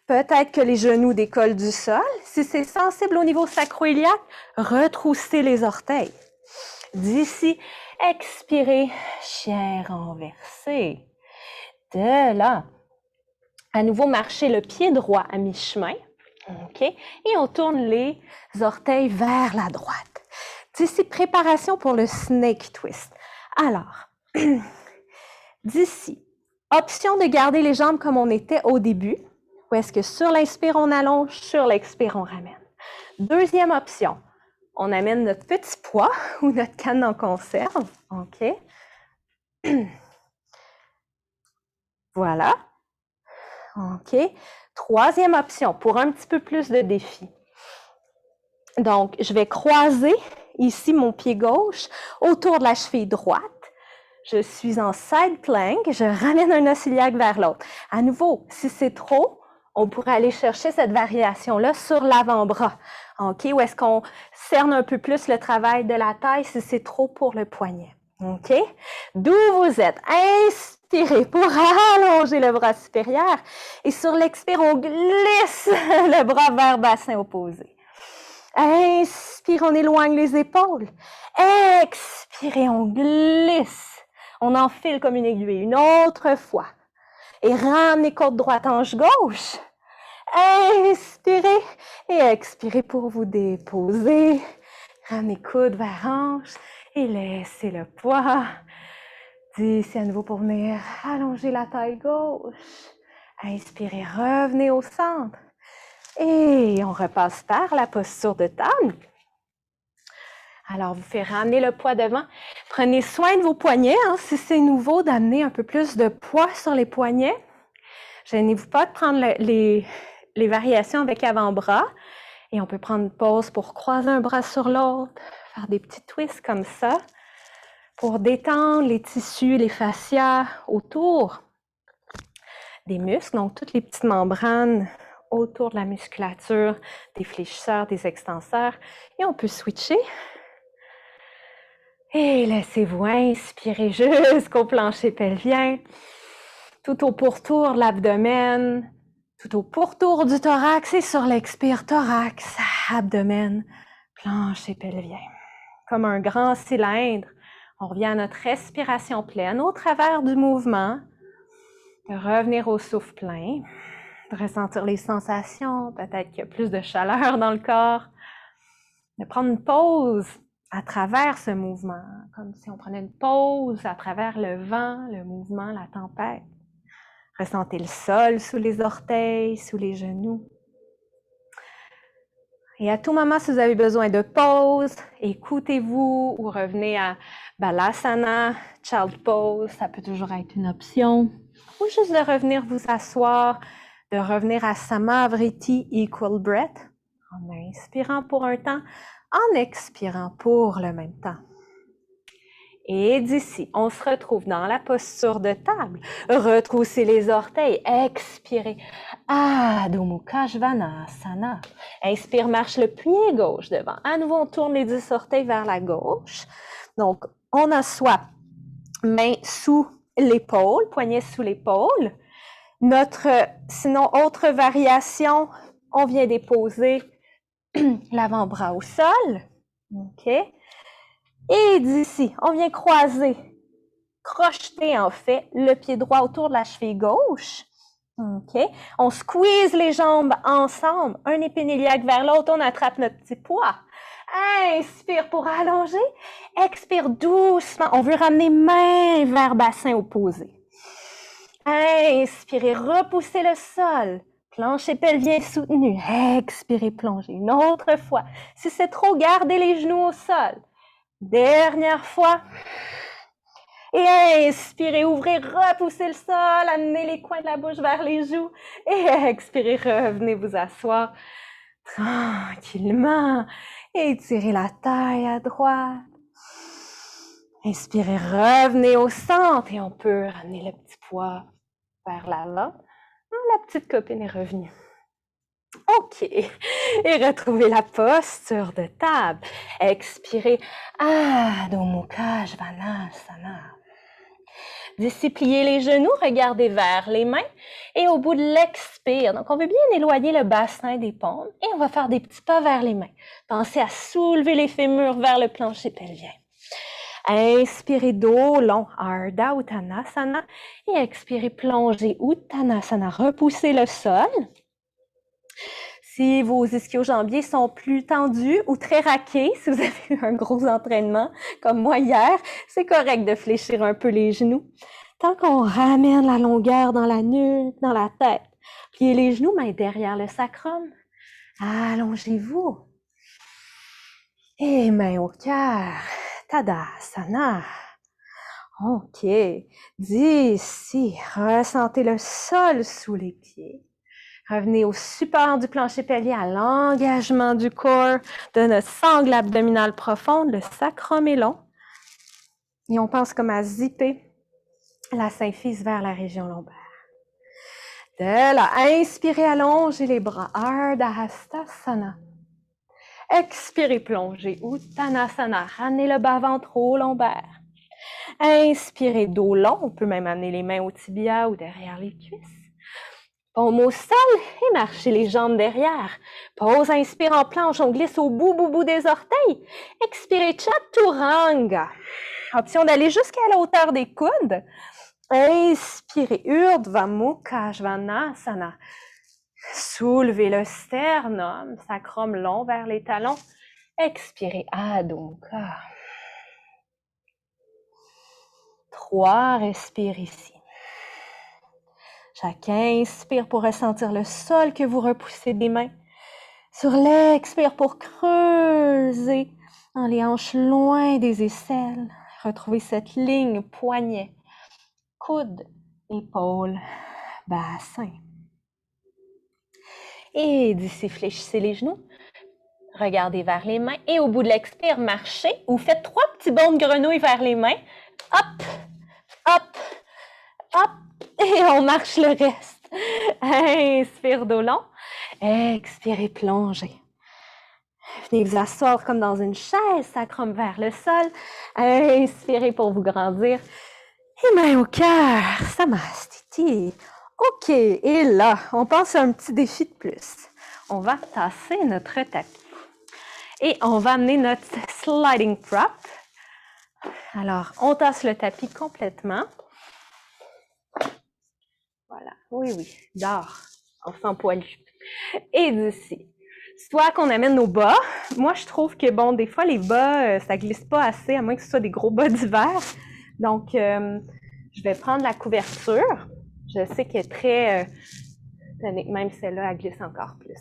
Peut-être que les genoux décollent du sol. Si c'est sensible au niveau sacro-iliaque, retroussez les orteils. D'ici, expirez, chien renversé. De là, à nouveau, marchez le pied droit à mi-chemin. OK? Et on tourne les orteils vers la droite. D'ici, préparation pour le snake twist. Alors, d'ici, option de garder les jambes comme on était au début. Ou est-ce que sur l'inspire, on allonge, sur l'expire, on ramène. Deuxième option, on amène notre petit pois ou notre canne en conserve. OK. Voilà. OK. Troisième option, pour un petit peu plus de défi. Donc, je vais croiser ici mon pied gauche autour de la cheville droite. Je suis en side plank, je ramène un os iliaque vers l'autre. À nouveau, si c'est trop, on pourrait aller chercher cette variation-là sur l'avant-bras. OK? Ou est-ce qu'on cerne un peu plus le travail de la taille si c'est trop pour le poignet? OK? D'où vous êtes? Inspirez pour allonger le bras supérieur. Et sur l'expire, on glisse le bras vers bassin opposé. Inspire, on éloigne les épaules. Expirez, on glisse. On enfile comme une aiguille. Une autre fois. Et ramenez côte droite, hanche gauche. Inspirez et expirez pour vous déposer. Ramenez coude vers hanche et laissez le poids. 10 à nouveau pour venir allonger la taille gauche. Inspirez, revenez au centre. Et on repasse par la posture de table. Alors, vous faites ramener le poids devant. Prenez soin de vos poignets. Si c'est nouveau, d'amener un peu plus de poids sur les poignets. Gênez-vous pas de prendre les variations avec avant-bras. Et on peut prendre une pause pour croiser un bras sur l'autre, faire des petits twists comme ça, pour détendre les tissus, les fascias autour des muscles, donc toutes les petites membranes autour de la musculature, des fléchisseurs, des extenseurs. Et on peut switcher. Et laissez-vous inspirer jusqu'au plancher pelvien, tout au pourtour de l'abdomen, tout au pourtour du thorax et sur l'expire, thorax, abdomen, plancher pelvien. Comme un grand cylindre, on revient à notre respiration pleine au travers du mouvement, de revenir au souffle plein, de ressentir les sensations, peut-être qu'il y a plus de chaleur dans le corps, de prendre une pause à travers ce mouvement, comme si on prenait une pause à travers le vent, le mouvement, la tempête. Ressentez le sol sous les orteils, sous les genoux. Et à tout moment, si vous avez besoin de pause, écoutez-vous ou revenez à Balasana, Child Pose, ça peut toujours être une option. Ou juste de revenir vous asseoir, de revenir à Samavriti Equal Breath, en inspirant pour un temps, en expirant pour le même temps. Et d'ici, on se retrouve dans la posture de table. Retroussez les orteils, expirez. Adho Mukha Svanasana. Inspire, marche le pied gauche devant. À nouveau, on tourne les 10 orteils vers la gauche. Donc, on assoit main sous l'épaule, poignet sous l'épaule. Sinon, autre variation, on vient déposer l'avant-bras au sol. OK? Et d'ici, on vient croiser, crocheter en fait, le pied droit autour de la cheville gauche. OK? On squeeze les jambes ensemble, un épine iliaque vers l'autre, on attrape notre petit poids. Inspire pour allonger. Expire doucement. On veut ramener main vers bassin opposé. Inspirez, repoussez le sol. Plancher pelvien soutenu. Expirez, plongez. Une autre fois. Si c'est trop, gardez les genoux au sol. Dernière fois. Et inspirez, ouvrez, repoussez le sol, amenez les coins de la bouche vers les joues. Et expirez, revenez vous asseoir tranquillement. Étirez la taille à droite. Inspirez, revenez au centre et on peut ramener le petit poids vers l'avant. La petite copine est revenue. OK. Et retrouvez la posture de table. Expirez. Adho Mukha Svanasana. D'ici, pliez les genoux, regardez vers les mains. Et au bout de l'expire, donc on veut bien éloigner le bassin des paumes. Et on va faire des petits pas vers les mains. Pensez à soulever les fémurs vers le plancher pelvien. Inspirez dos long, Ardha Uttanasana. Et expirez, plongez Uttanasana. Repoussez le sol. Si vos ischio-jambiers sont plus tendus ou très raqués, si vous avez eu un gros entraînement comme moi hier, c'est correct de fléchir un peu les genoux. Tant qu'on ramène la longueur dans la nuque, dans la tête. Pliez les genoux, mains derrière le sacrum. Allongez-vous. Et mains au cœur. Tadasana. OK. D'ici, ressentez le sol sous les pieds. Revenez au support du plancher pelvien, à l'engagement du corps, de notre sangle abdominale profonde, le sacrum est long. Et on pense comme à zipper la symphyse vers la région lombaire. De là, inspirez, allongez les bras, Ardha Hastasana. Expirez, plongez, Uttanasana, ramenez le bas-ventre au lombaire. Inspirez, dos long, on peut même amener les mains au tibia ou derrière les cuisses. Paume au sol et marchez les jambes derrière. Pause, inspire en planche, on glisse au bout des orteils. Expirez, Chaturanga. Option d'aller jusqu'à la hauteur des coudes. Inspirez, Urdhva Mukha Svanasana. Soulevez le sternum, sacrum long vers les talons. Expirez, Adho Mukha. 3, respire ici. Chacun inspire pour ressentir le sol que vous repoussez des mains. Sur l'expire pour creuser dans les hanches loin des aisselles. Retrouvez cette ligne poignet, coude, épaule, bassin. Et d'ici, fléchissez les genoux. Regardez vers les mains. Et au bout de l'expire, marchez ou faites 3 petits bonds de grenouille vers les mains. Hop, hop, hop. Et on marche le reste. Inspire dos long. Expirez, plongez. Venez vous asseoir comme dans une chaise, sacrum vers le sol. Inspirez pour vous grandir. Et main au cœur, Samastiti. OK, et là, on passe à un petit défi de plus. On va tasser notre tapis. Et on va amener notre sliding prop. Alors, on tasse le tapis complètement. Voilà, oui, dehors, enfant poilu. Et d'ici, soit qu'on amène nos bas. Moi, je trouve que, bon, des fois, les bas, ça glisse pas assez, à moins que ce soit des gros bas d'hiver. Donc, je vais prendre la couverture. Je sais qu'elle est très... même celle-là, elle glisse encore plus.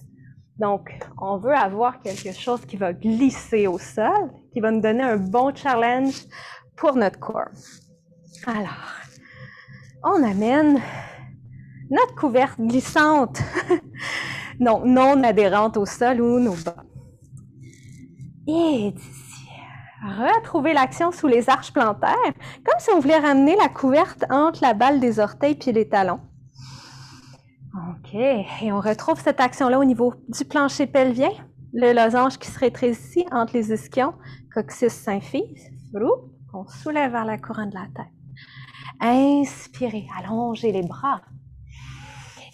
Donc, on veut avoir quelque chose qui va glisser au sol, qui va nous donner un bon challenge pour notre corps. Alors, on amène notre couverte glissante, non adhérente au sol ou nos bas. Et d'ici, retrouvez l'action sous les arches plantaires, comme si on voulait ramener la couverte entre la balle des orteils puis les talons. OK, et on retrouve cette action-là au niveau du plancher pelvien, le losange qui se rétrécit entre les ischions, coccyx symphyse, on soulève vers la couronne de la tête. Inspirez, allongez les bras.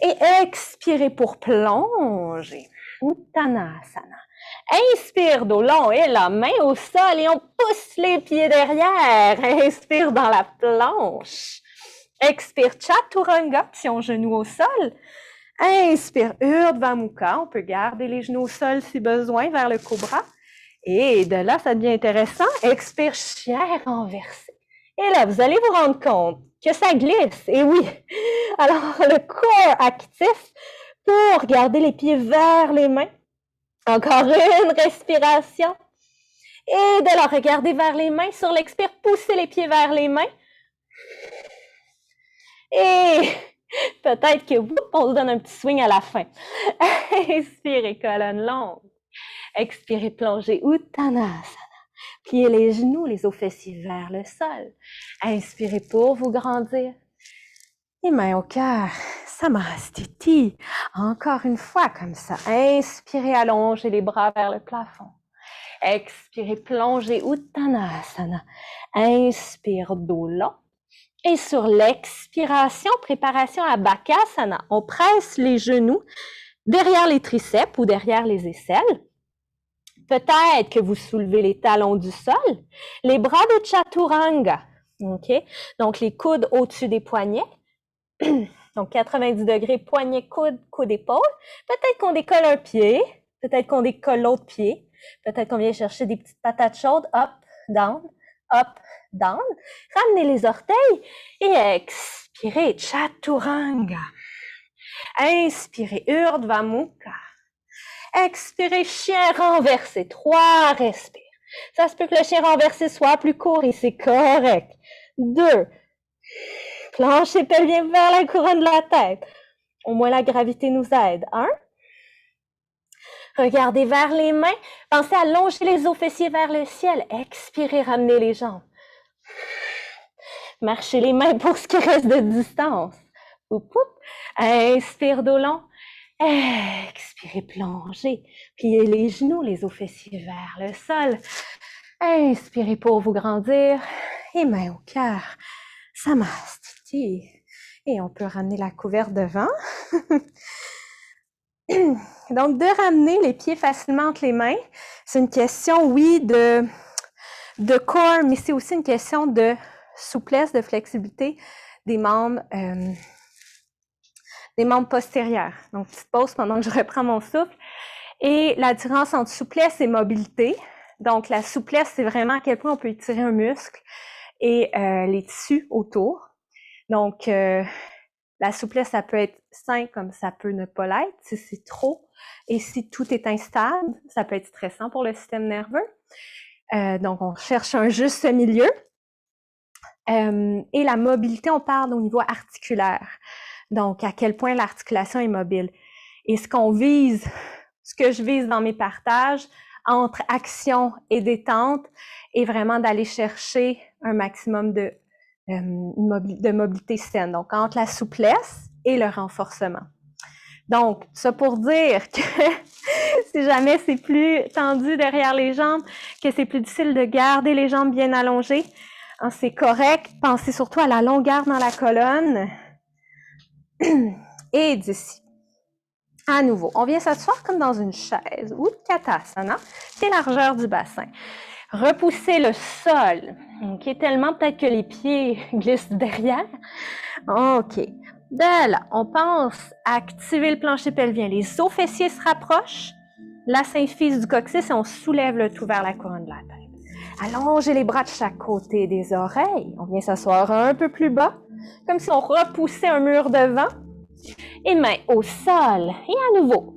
Et expirez pour plonger. Uttanasana. Inspire dos long et la main au sol et on pousse les pieds derrière. Inspire dans la planche. Expire Chaturanga, pion genou au sol. Inspire Urdhva Mukha, on peut garder les genoux au sol si besoin vers le cobra. Et de là, ça devient intéressant. Expire chien renversé. Et là, vous allez vous rendre compte que ça glisse. Et oui, alors le corps actif pour garder les pieds vers les mains. Encore une respiration. Et de là, regardez vers les mains. Sur l'expire, poussez les pieds vers les mains. Et peut-être que on se donne un petit swing à la fin. Inspirez, colonne longue. Expirez, plongez, Uttanasana. Pliez les genoux, les os fessiers vers le sol. Inspirez pour vous grandir. Les mains au cœur. Samastiti. Encore une fois comme ça. Inspirez, allongez les bras vers le plafond. Expirez, plongez, Uttanasana. Inspire, dos long. Et sur l'expiration, préparation à Bakasana, on presse les genoux derrière les triceps ou derrière les aisselles. Peut-être que vous soulevez les talons du sol, les bras de Chaturanga, ok? Donc les coudes au-dessus des poignets, donc 90 degrés, poignet, coude, coude, épaule. Peut-être qu'on décolle un pied, peut-être qu'on décolle l'autre pied, peut-être qu'on vient chercher des petites patates chaudes, up, down, ramenez les orteils et expirez, Chaturanga. Inspirez, Urdhva Mukha. Expirez, chien renversé. 3, respire. Ça se peut que le chien renversé soit plus court et c'est correct. 2, plancher pelvien vers la couronne de la tête. Au moins la gravité nous aide. 1, regardez vers les mains. Pensez à longer les os fessiers vers le ciel. Expirez, ramenez les jambes. Marchez les mains pour ce qui reste de distance. Inspire dos long. Expirez, plongez. Pliez les genoux, les os fessiers vers le sol. Inspirez pour vous grandir. Et mains au cœur. Samastiti. Et on peut ramener la couverte devant. Donc, de ramener les pieds facilement entre les mains, c'est une question, oui, de corps, mais c'est aussi une question de souplesse, de flexibilité des membres postérieurs. Donc, petite pause pendant que je reprends mon souffle. Et la différence entre souplesse et mobilité, Donc, la souplesse, c'est vraiment à quel point on peut étirer un muscle et les tissus autour. Donc, la souplesse, ça peut être sain comme ça peut ne pas l'être si c'est trop. Et si tout est instable, ça peut être stressant pour le système nerveux. Donc, on cherche un juste milieu. Et la mobilité, on parle au niveau articulaire. Donc, à quel point l'articulation est mobile. Et ce que je vise dans mes partages, entre action et détente, est vraiment d'aller chercher un maximum de mobilité saine. Donc, entre la souplesse et le renforcement. Donc, ça pour dire que si jamais c'est plus tendu derrière les jambes, que c'est plus difficile de garder les jambes bien allongées, hein, c'est correct. Pensez surtout à la longueur dans la colonne. Et d'ici. À nouveau, on vient s'asseoir comme dans une chaise ou Katasana, c'est largeur du bassin. Repousser le sol, ok, tellement peut-être que les pieds glissent derrière. Ok. De là, on pense à activer le plancher pelvien. Les os fessiers se rapprochent, la symphyse du coccyx et on soulève le tout vers la couronne de la tête. Allongez les bras de chaque côté des oreilles. On vient s'asseoir un peu plus bas, comme si on repoussait un mur devant. Et mains au sol. Et à nouveau,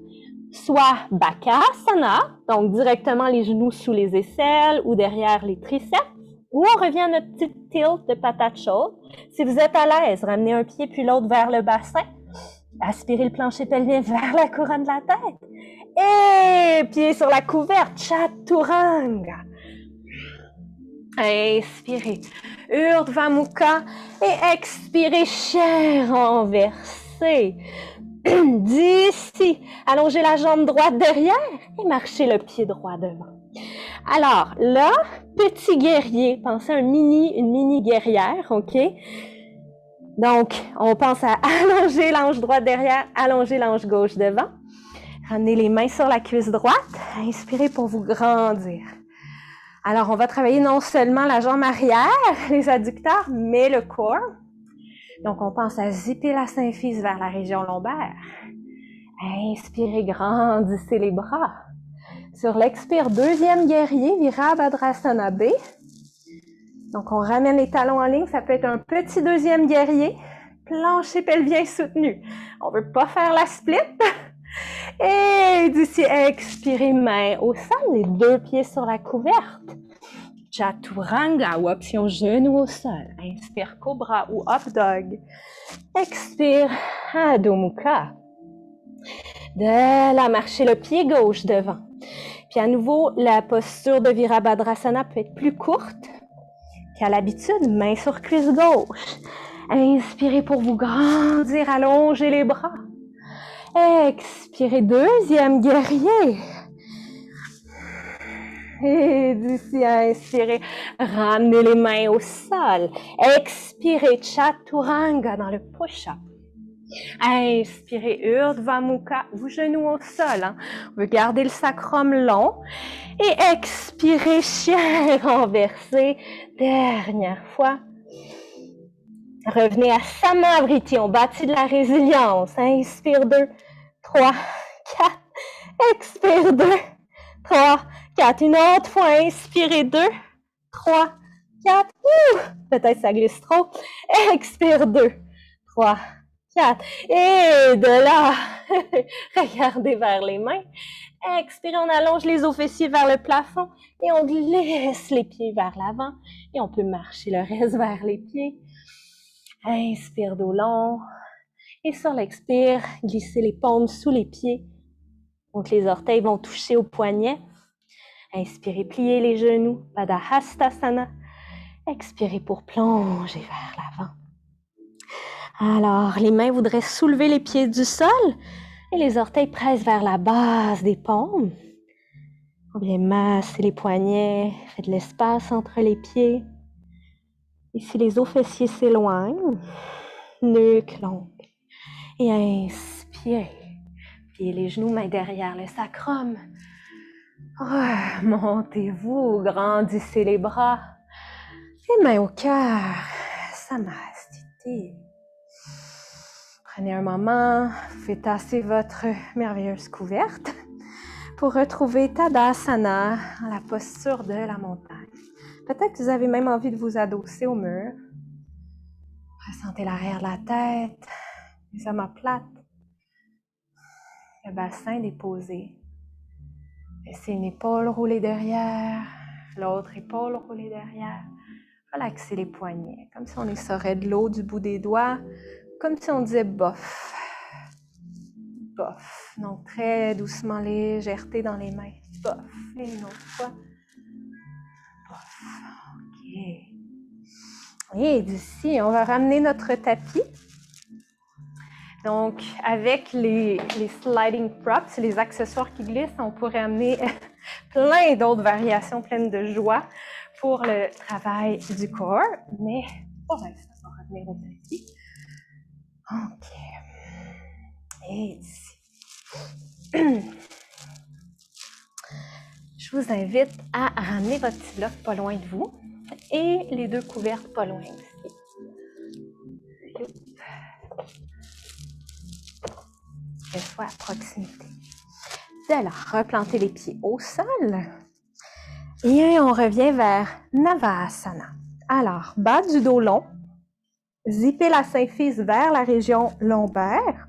soit Bakasana, donc directement les genoux sous les aisselles ou derrière les triceps, ou on revient à notre petit tilt de patate chaude. Si vous êtes à l'aise, ramenez un pied puis l'autre vers le bassin. Aspirez le plancher pelvien vers la couronne de la tête. Et pied sur la couverte, Chaturanga. Inspirez, Urdhva Mukha. Et expirez, chien renversé. D'ici, allongez la jambe droite derrière et marchez le pied droit devant. Alors là, petit guerrier, pensez à une mini guerrière, ok? Donc, on pense à allonger l'ange droit derrière, allonger l'ange gauche devant. Ramenez les mains sur la cuisse droite. Inspirez pour vous grandir. Alors, on va travailler non seulement la jambe arrière, les adducteurs, mais le corps. Donc, on pense à zipper la symphyse vers la région lombaire. Inspirez, grandissez les bras. Sur l'expire, deuxième guerrier, Virabhadrasana B. Donc, on ramène les talons en ligne. Ça peut être un petit deuxième guerrier. Plancher pelvien soutenu. On ne veut pas faire la split. Et d'ici, expirez, main au sol, les deux pieds sur la couverte. Chaturanga ou option genou au sol. Inspire, cobra ou up dog. Expire, Adho Mukha. De là, marchez le pied gauche devant. Puis à nouveau, la posture de Virabhadrasana peut être plus courte qu'à l'habitude. Main sur cuisse gauche. Inspirez pour vous grandir, allongez les bras. Expirez, deuxième guerrier. Et d'ici, inspirez, ramenez les mains au sol. Expirez, Chaturanga dans le push-up. Inspirez, Urdhva Mukha, vous genoux au sol. Hein. On veut garder le sacrum long. Et expirez, chien renversé. Dernière fois. Revenez à Samavriti, on bâtit de la résilience. Inspire 2, 3, 4. Expire 2, 3, 4. Une autre fois, inspirez 2, 3, 4. Peut-être ça glisse trop. Expire 2, 3, 4. Et de là, regardez vers les mains. Expirez, on allonge les os fessiers vers le plafond et on glisse les pieds vers l'avant. Et on peut marcher le reste vers les pieds. Inspire dos long. Et sur l'expire, glissez les paumes sous les pieds. Donc les orteils vont toucher au poignet. Inspirez, pliez les genoux. Padahastasana. Expirez pour plonger vers l'avant. Alors, les mains voudraient soulever les pieds du sol et les orteils pressent vers la base des paumes. On vient masser les poignets, faites de l'espace entre les pieds. Et si les os fessiers s'éloignent, nuque longue. Et inspirez. Pliez les genoux, mains derrière le sacrum. Montez-vous, grandissez les bras. Les mains au cœur. Samastiti. Prenez un moment, faites tasser votre merveilleuse couverte. pour retrouver Tadasana, la posture de la montagne. Peut-être que vous avez même envie de vous adosser au mur. Ressentez l'arrière de la tête, les omoplates, le bassin déposé. Laissez une épaule rouler derrière, l'autre épaule rouler derrière. Relaxez les poignets, comme si on essorait de l'eau du bout des doigts, comme si on disait bof. Bof. Donc très doucement, légèreté dans les mains. Bof. Et une autre fois. Bof. OK. Et d'ici, on va ramener notre tapis. Donc, avec les sliding props, les accessoires qui glissent, on pourrait amener plein d'autres variations pleines de joie pour le travail du corps. Mais pour l'instant, on va revenir au tapis. OK. Et d'ici. Je vous invite à ramener votre petit bloc pas loin de vous et les deux couvertes pas loin aussi. Qu'elles soient à proximité. De là, replantez les pieds au sol. Et on revient vers Navasana. Alors, bas du dos long. Zippez la symphyse vers la région lombaire.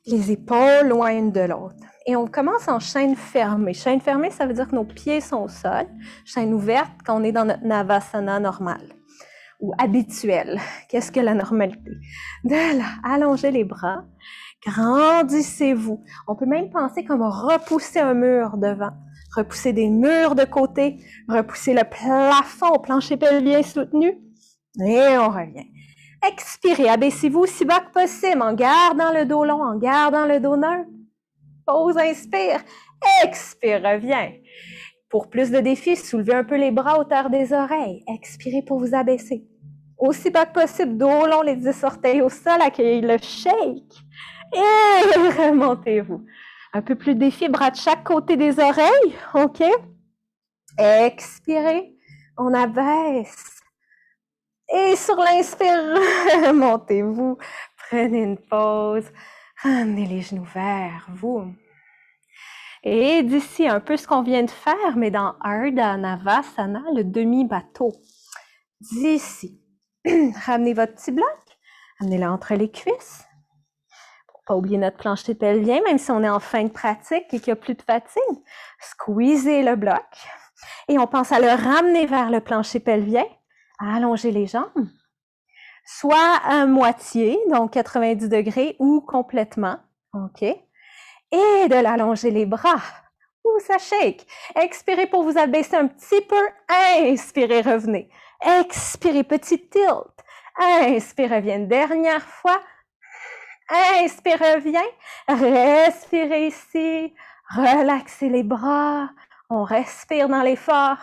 Les épaules loin une de l'autre. Et on commence en chaîne fermée. Chaîne fermée, ça veut dire que nos pieds sont au sol. Chaîne ouverte quand on est dans notre Navasana normal ou habituel. Qu'est-ce que la normalité? De là, allongez les bras. Grandissez-vous. On peut même penser comme repousser un mur devant. Repousser des murs de côté. Repousser le plafond, plancher pelvien soutenu. Et on revient. Expirez, abaissez-vous aussi bas que possible en gardant le dos long, en gardant le dos neutre. Pause, inspire. Expire, reviens. Pour plus de défis, soulevez un peu les bras à hauteur des oreilles. Expirez pour vous abaisser. Aussi bas que possible, dos long, les 10 orteils au sol, accueillez le shake. Et remontez-vous. Un peu plus de défi, bras de chaque côté des oreilles. OK? Expirez. On abaisse. Et sur l'inspire, remontez-vous. Prenez une pause. Ramenez les genoux vers vous. Et d'ici, un peu ce qu'on vient de faire, mais dans Ardha Navasana, le demi-bateau. D'ici, ramenez votre petit bloc. Amenez-le entre les cuisses. Pas oublier notre plancher pelvien, même si on est en fin de pratique et qu'il n'y a plus de fatigue. Squeezez le bloc. Et on pense à le ramener vers le plancher pelvien. À allonger les jambes. Soit à moitié, donc 90 degrés, ou complètement. OK. Et de l'allonger les bras. Ouh, ça shake. Expirez pour vous abaisser un petit peu. Inspirez, revenez. Expirez, petit tilt. Inspire, reviens une dernière fois. Inspire, reviens. Respirez ici. Relaxez les bras. On respire dans l'effort.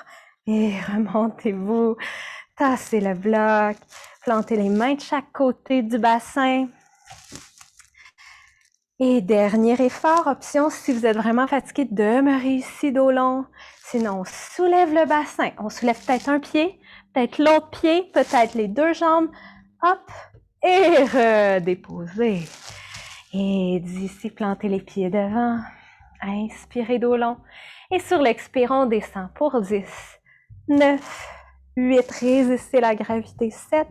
Et remontez-vous. Tassez le bloc. Plantez les mains de chaque côté du bassin. Et dernier effort, option, si vous êtes vraiment fatigué, demeurez ici dos long. Sinon, on soulève le bassin. On soulève peut-être un pied, peut-être l'autre pied, peut-être les deux jambes. Hop! Et redéposez. Et d'ici, plantez les pieds devant. Inspirez dos long. Et sur l'expire, on descend pour 10, 9, 8, résistez la gravité, 7,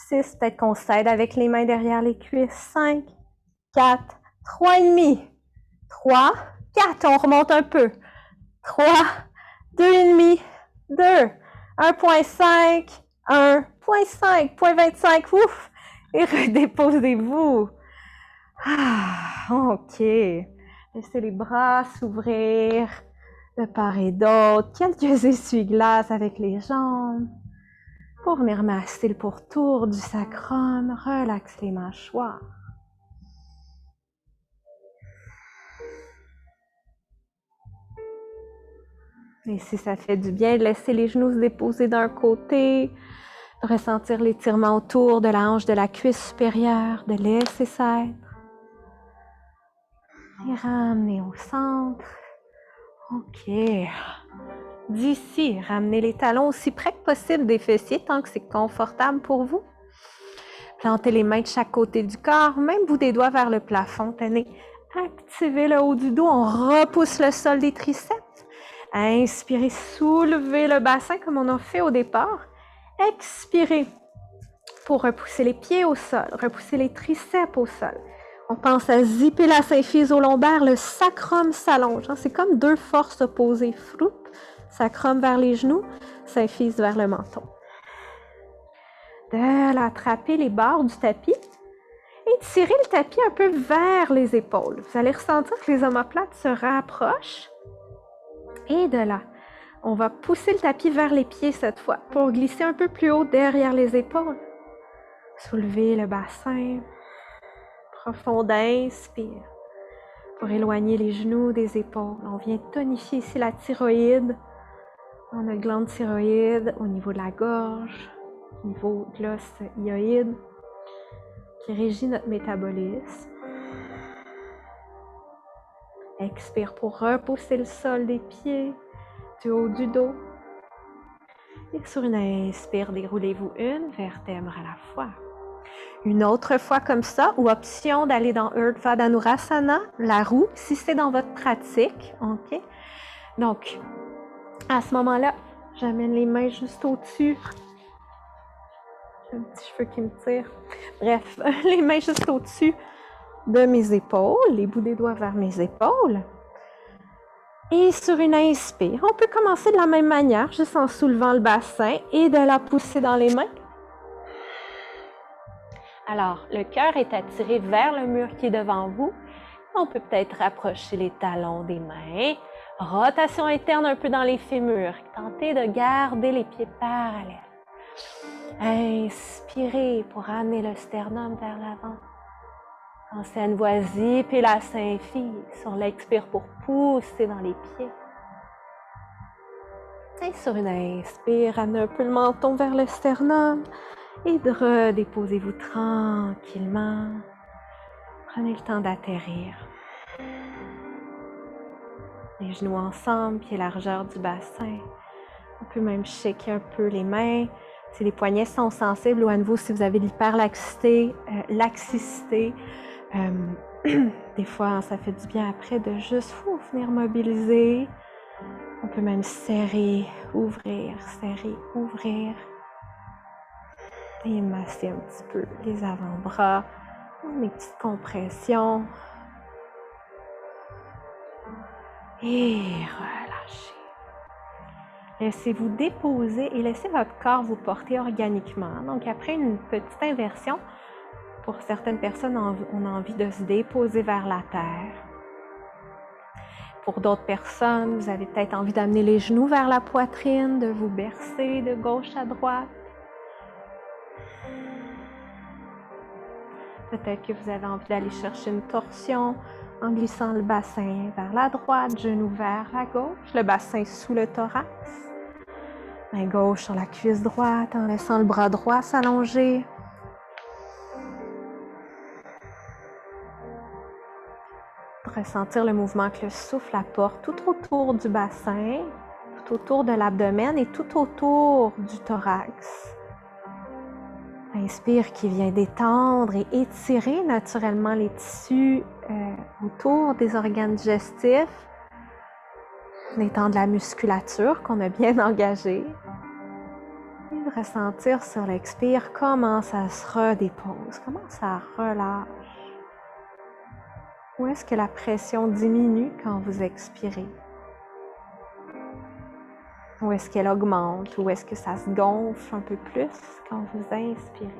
6, peut-être qu'on s'aide avec les mains derrière les cuisses, 5, 4, 3,5, 3, 4, on remonte un peu, 3, 2,5, 2, 1,5, 1,5, 0,25, ouf, et redéposez-vous. Ah, OK. Laissez les bras s'ouvrir de part et d'autre. Quelques essuie-glaces avec les jambes pour venir masser le pourtour du sacrum. Relaxe les mâchoires. Et si ça fait du bien, laissez les genoux se déposer d'un côté, de ressentir l'étirement autour de la hanche de la cuisse supérieure, de laisser ça être. Et ramenez au centre. OK. D'ici, ramenez les talons aussi près que possible des fessiers tant que c'est confortable pour vous. Plantez les mains de chaque côté du corps, même bout des doigts vers le plafond. Tenez Activez le haut du dos, on repousse le sol des triceps. Inspirez, soulevez le bassin comme on a fait au départ. Expirez pour repousser les pieds au sol, repousser les triceps au sol. On pense à zipper la symphyse au lombaire, le sacrum s'allonge. C'est comme deux forces opposées. Froup, sacrum vers les genoux, symphyse vers le menton. Attraper les barres du tapis et tirer le tapis un peu vers les épaules. Vous allez ressentir que les omoplates se rapprochent. Et de là, on va pousser le tapis vers les pieds cette fois pour glisser un peu plus haut derrière les épaules. Soulevez le bassin. Profond inspire pour éloigner les genoux des épaules. On vient tonifier ici la thyroïde. On a une glande thyroïde au niveau de la gorge, au niveau de l'os hyoïde qui régit notre métabolisme. Expire pour repousser le sol des pieds, du haut du dos. Et sur une inspire, déroulez-vous une vertèbre à la fois. Une autre fois comme ça, ou option d'aller dans Urdhva Dhanurasana, la roue, si c'est dans votre pratique. OK? Donc, à ce moment-là, j'amène les mains juste au-dessus. J'ai un petit cheveu qui me tire. Bref, les mains juste au-dessus de mes épaules, les bouts des doigts vers mes épaules. Et sur une inspire, on peut commencer de la même manière, juste en soulevant le bassin et de la pousser dans les mains. Alors, le cœur est attiré vers le mur qui est devant vous. On peut peut-être rapprocher les talons des mains. Rotation interne un peu dans les fémurs. Tentez de garder les pieds parallèles. Inspirez pour amener le sternum vers l'avant. Pensez à une voix zipper la symphyse. Sur l'expire pour pousser dans les pieds. Et sur une inspire, amenez un peu le menton vers le sternum. Et redéposez-vous tranquillement. Prenez le temps d'atterrir. Les genoux ensemble, pieds largeur du bassin. On peut même shaker un peu les mains. Si les poignets sont sensibles ou à nouveau si vous avez de l'hyperlaxité, laxicité, des fois ça fait du bien après de juste venir mobiliser. On peut même serrer, ouvrir, et masser un petit peu les avant-bras, des petites compressions. Et relâchez. Laissez-vous déposer et laissez votre corps vous porter organiquement. Donc après une petite inversion, pour certaines personnes, on a envie de se déposer vers la terre. Pour d'autres personnes, vous avez peut-être envie d'amener les genoux vers la poitrine, de vous bercer de gauche à droite. Peut-être que vous avez envie d'aller chercher une torsion en glissant le bassin vers la droite, genou vers la gauche, le bassin sous le thorax. Main gauche sur la cuisse droite en laissant le bras droit s'allonger. Ressentir le mouvement que le souffle apporte tout autour du bassin, tout autour de l'abdomen et tout autour du thorax. Inspire qui vient détendre et étirer naturellement les tissus autour des organes digestifs. Détendre la musculature qu'on a bien engagée. Et ressentir sur l'expire comment ça se redépose, comment ça relâche. Où est-ce que la pression diminue quand vous expirez? Où est-ce qu'elle augmente? Où est-ce que ça se gonfle un peu plus quand vous inspirez?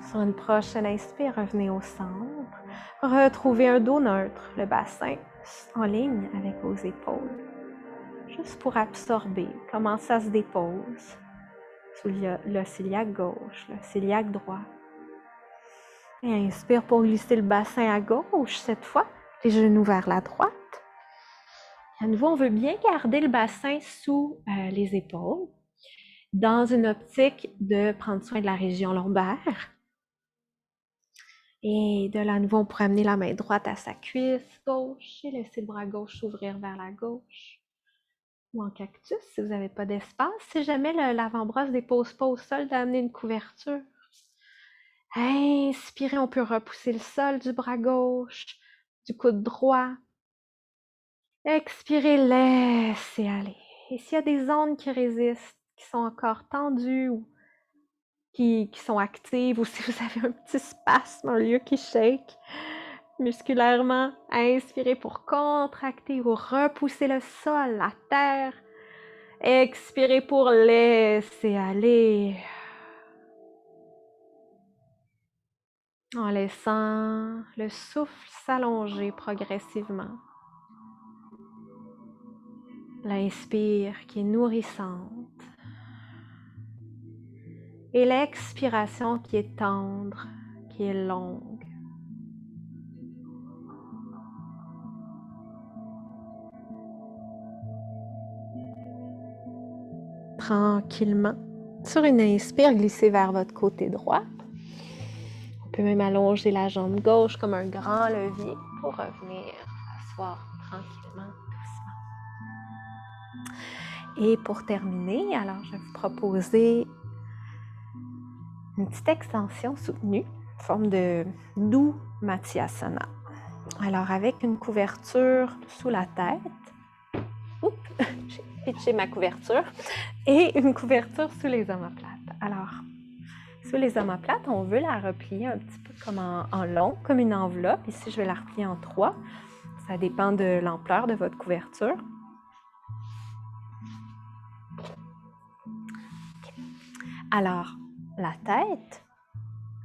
Sur une prochaine inspire, revenez au centre. Retrouvez un dos neutre, le bassin en ligne avec vos épaules. Juste pour absorber comment ça se dépose sous le ciliaque gauche, le ciliaque droit. Et inspire pour glisser le bassin à gauche cette fois, les genoux vers la droite. À nouveau, on veut bien garder le bassin sous les épaules dans une optique de prendre soin de la région lombaire. Et de là, à nouveau, on pourrait amener la main droite à sa cuisse gauche et laisser le bras gauche s'ouvrir vers la gauche. ou en cactus si vous n'avez pas d'espace. Si jamais l'avant-bras ne se dépose pas au sol, d'amener une couverture. Inspirez, on peut repousser le sol du bras gauche, du coude droit. Expirez, laissez aller. Et s'il y a des zones qui résistent, qui sont encore tendues ou qui sont actives, ou si vous avez un petit spasme, un lieu qui shake musculairement, inspirez pour contracter ou repousser le sol, la terre. Expirez pour laisser aller. En laissant le souffle s'allonger progressivement. L'inspire qui est nourrissante. Et l'expiration qui est tendre, qui est longue. Tranquillement, sur une inspire, glissez vers votre côté droit. On peut même allonger la jambe gauche comme un grand levier pour revenir s'asseoir tranquillement, doucement. Et pour terminer, alors je vais vous proposer une petite extension soutenue, en forme de doux Matyasana. Alors avec une couverture sous la tête, j'ai pitché ma couverture, et une couverture sous les omoplates. Alors, sous les omoplates, on veut la replier un petit peu comme en long, comme une enveloppe. Ici, je vais la replier en 3. Ça dépend de l'ampleur de votre couverture. Alors, la tête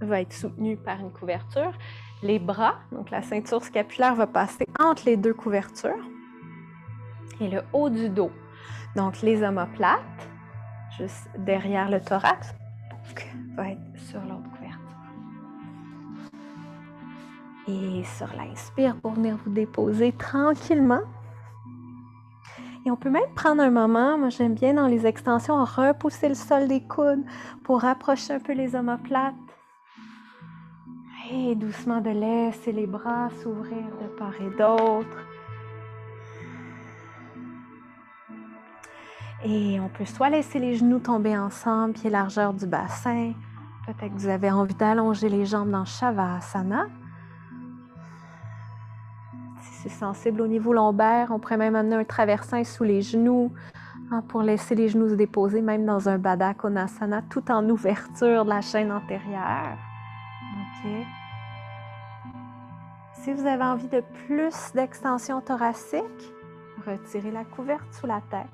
va être soutenue par une couverture. Les bras, donc la ceinture scapulaire va passer entre les deux couvertures. Et le haut du dos, donc les omoplates, juste derrière le thorax, va être sur l'autre couverture. Et sur l'inspire pour venir vous déposer tranquillement. Et on peut même prendre un moment, moi j'aime bien dans les extensions, repousser le sol des coudes pour rapprocher un peu les omoplates. Et doucement de laisser les bras s'ouvrir de part et d'autre. Et on peut soit laisser les genoux tomber ensemble, pied largeur du bassin. Peut-être que vous avez envie d'allonger les jambes dans Shavasana. Si c'est sensible au niveau lombaire, on pourrait même amener un traversin sous les genoux pour laisser les genoux se déposer, même dans un Baddha Konasana, tout en ouverture de la chaîne antérieure. OK. Si vous avez envie de plus d'extension thoracique, retirez la couverte sous la tête.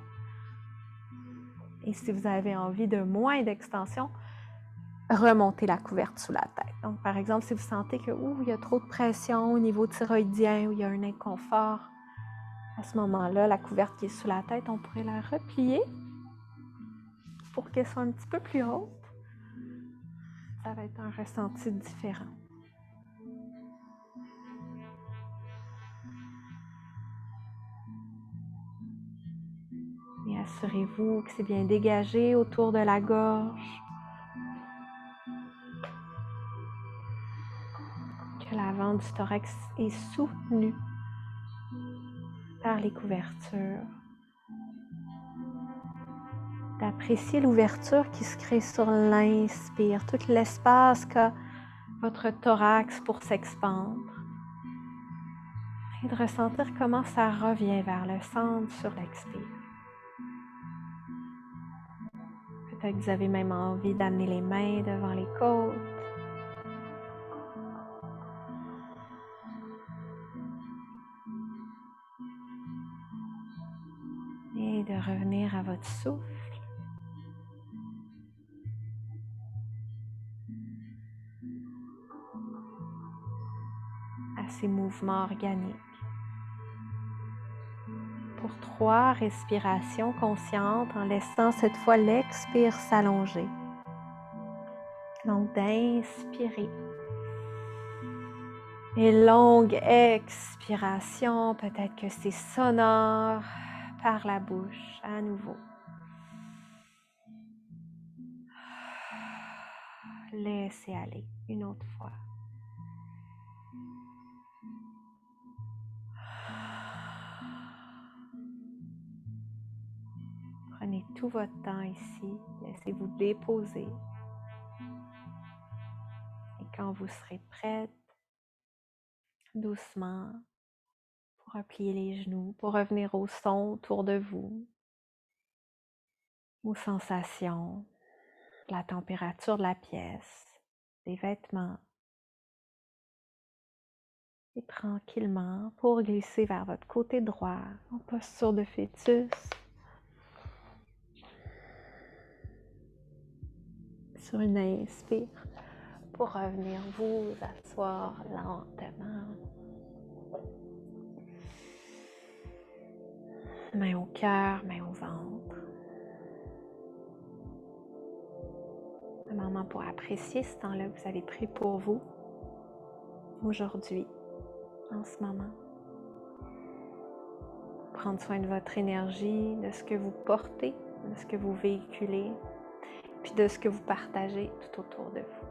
Et si vous avez envie de moins d'extension, remontez la couverte sous la tête. Donc, par exemple, si vous sentez que il y a trop de pression au niveau thyroïdien ou il y a un inconfort, à ce moment-là, la couverte qui est sous la tête, on pourrait la replier pour qu'elle soit un petit peu plus haute. Ça va être un ressenti différent. Et assurez-vous que c'est bien dégagé autour de la gorge. Que l'avant du thorax est soutenu par les couvertures. D'apprécier l'ouverture qui se crée sur l'inspire, tout l'espace qu'a votre thorax pour s'expandre. Et de ressentir comment ça revient vers le centre sur l'expire. Peut-être que vous avez même envie d'amener les mains devant les côtes. Et de revenir à votre souffle. À ces mouvements organiques. Pour 3 respirations conscientes en laissant cette fois l'expire s'allonger. Donc d'inspirer. Et longue expiration, peut-être que c'est sonore par la bouche à nouveau. Laissez aller une autre fois. tout votre temps ici. Laissez-vous déposer. Et quand vous serez prête, doucement, pour replier les genoux, pour revenir au son autour de vous, aux sensations, la température de la pièce, des vêtements. Et tranquillement, pour glisser vers votre côté droit, en posture de fœtus. Sur une inspire, pour revenir vous asseoir lentement. Main au cœur, main au ventre. Un moment pour apprécier ce temps-là que vous avez pris pour vous, aujourd'hui, en ce moment. Prendre soin de votre énergie, de ce que vous portez, de ce que vous véhiculez, puis de ce que vous partagez tout autour de vous.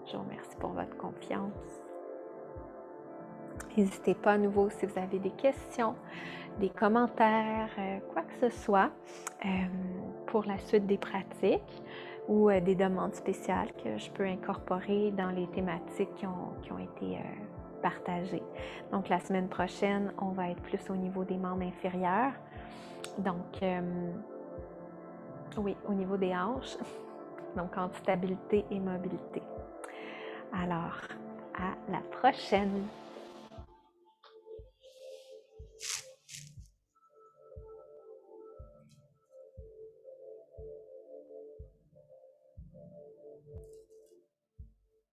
Je vous remercie pour votre confiance. N'hésitez pas à nouveau si vous avez des questions, des commentaires, quoi que ce soit pour la suite des pratiques ou des demandes spéciales que je peux incorporer dans les thématiques qui ont été partagées. Donc la semaine prochaine, on va être plus au niveau des membres inférieurs. Donc oui, au niveau des hanches, donc entre stabilité et mobilité. Alors, à la prochaine!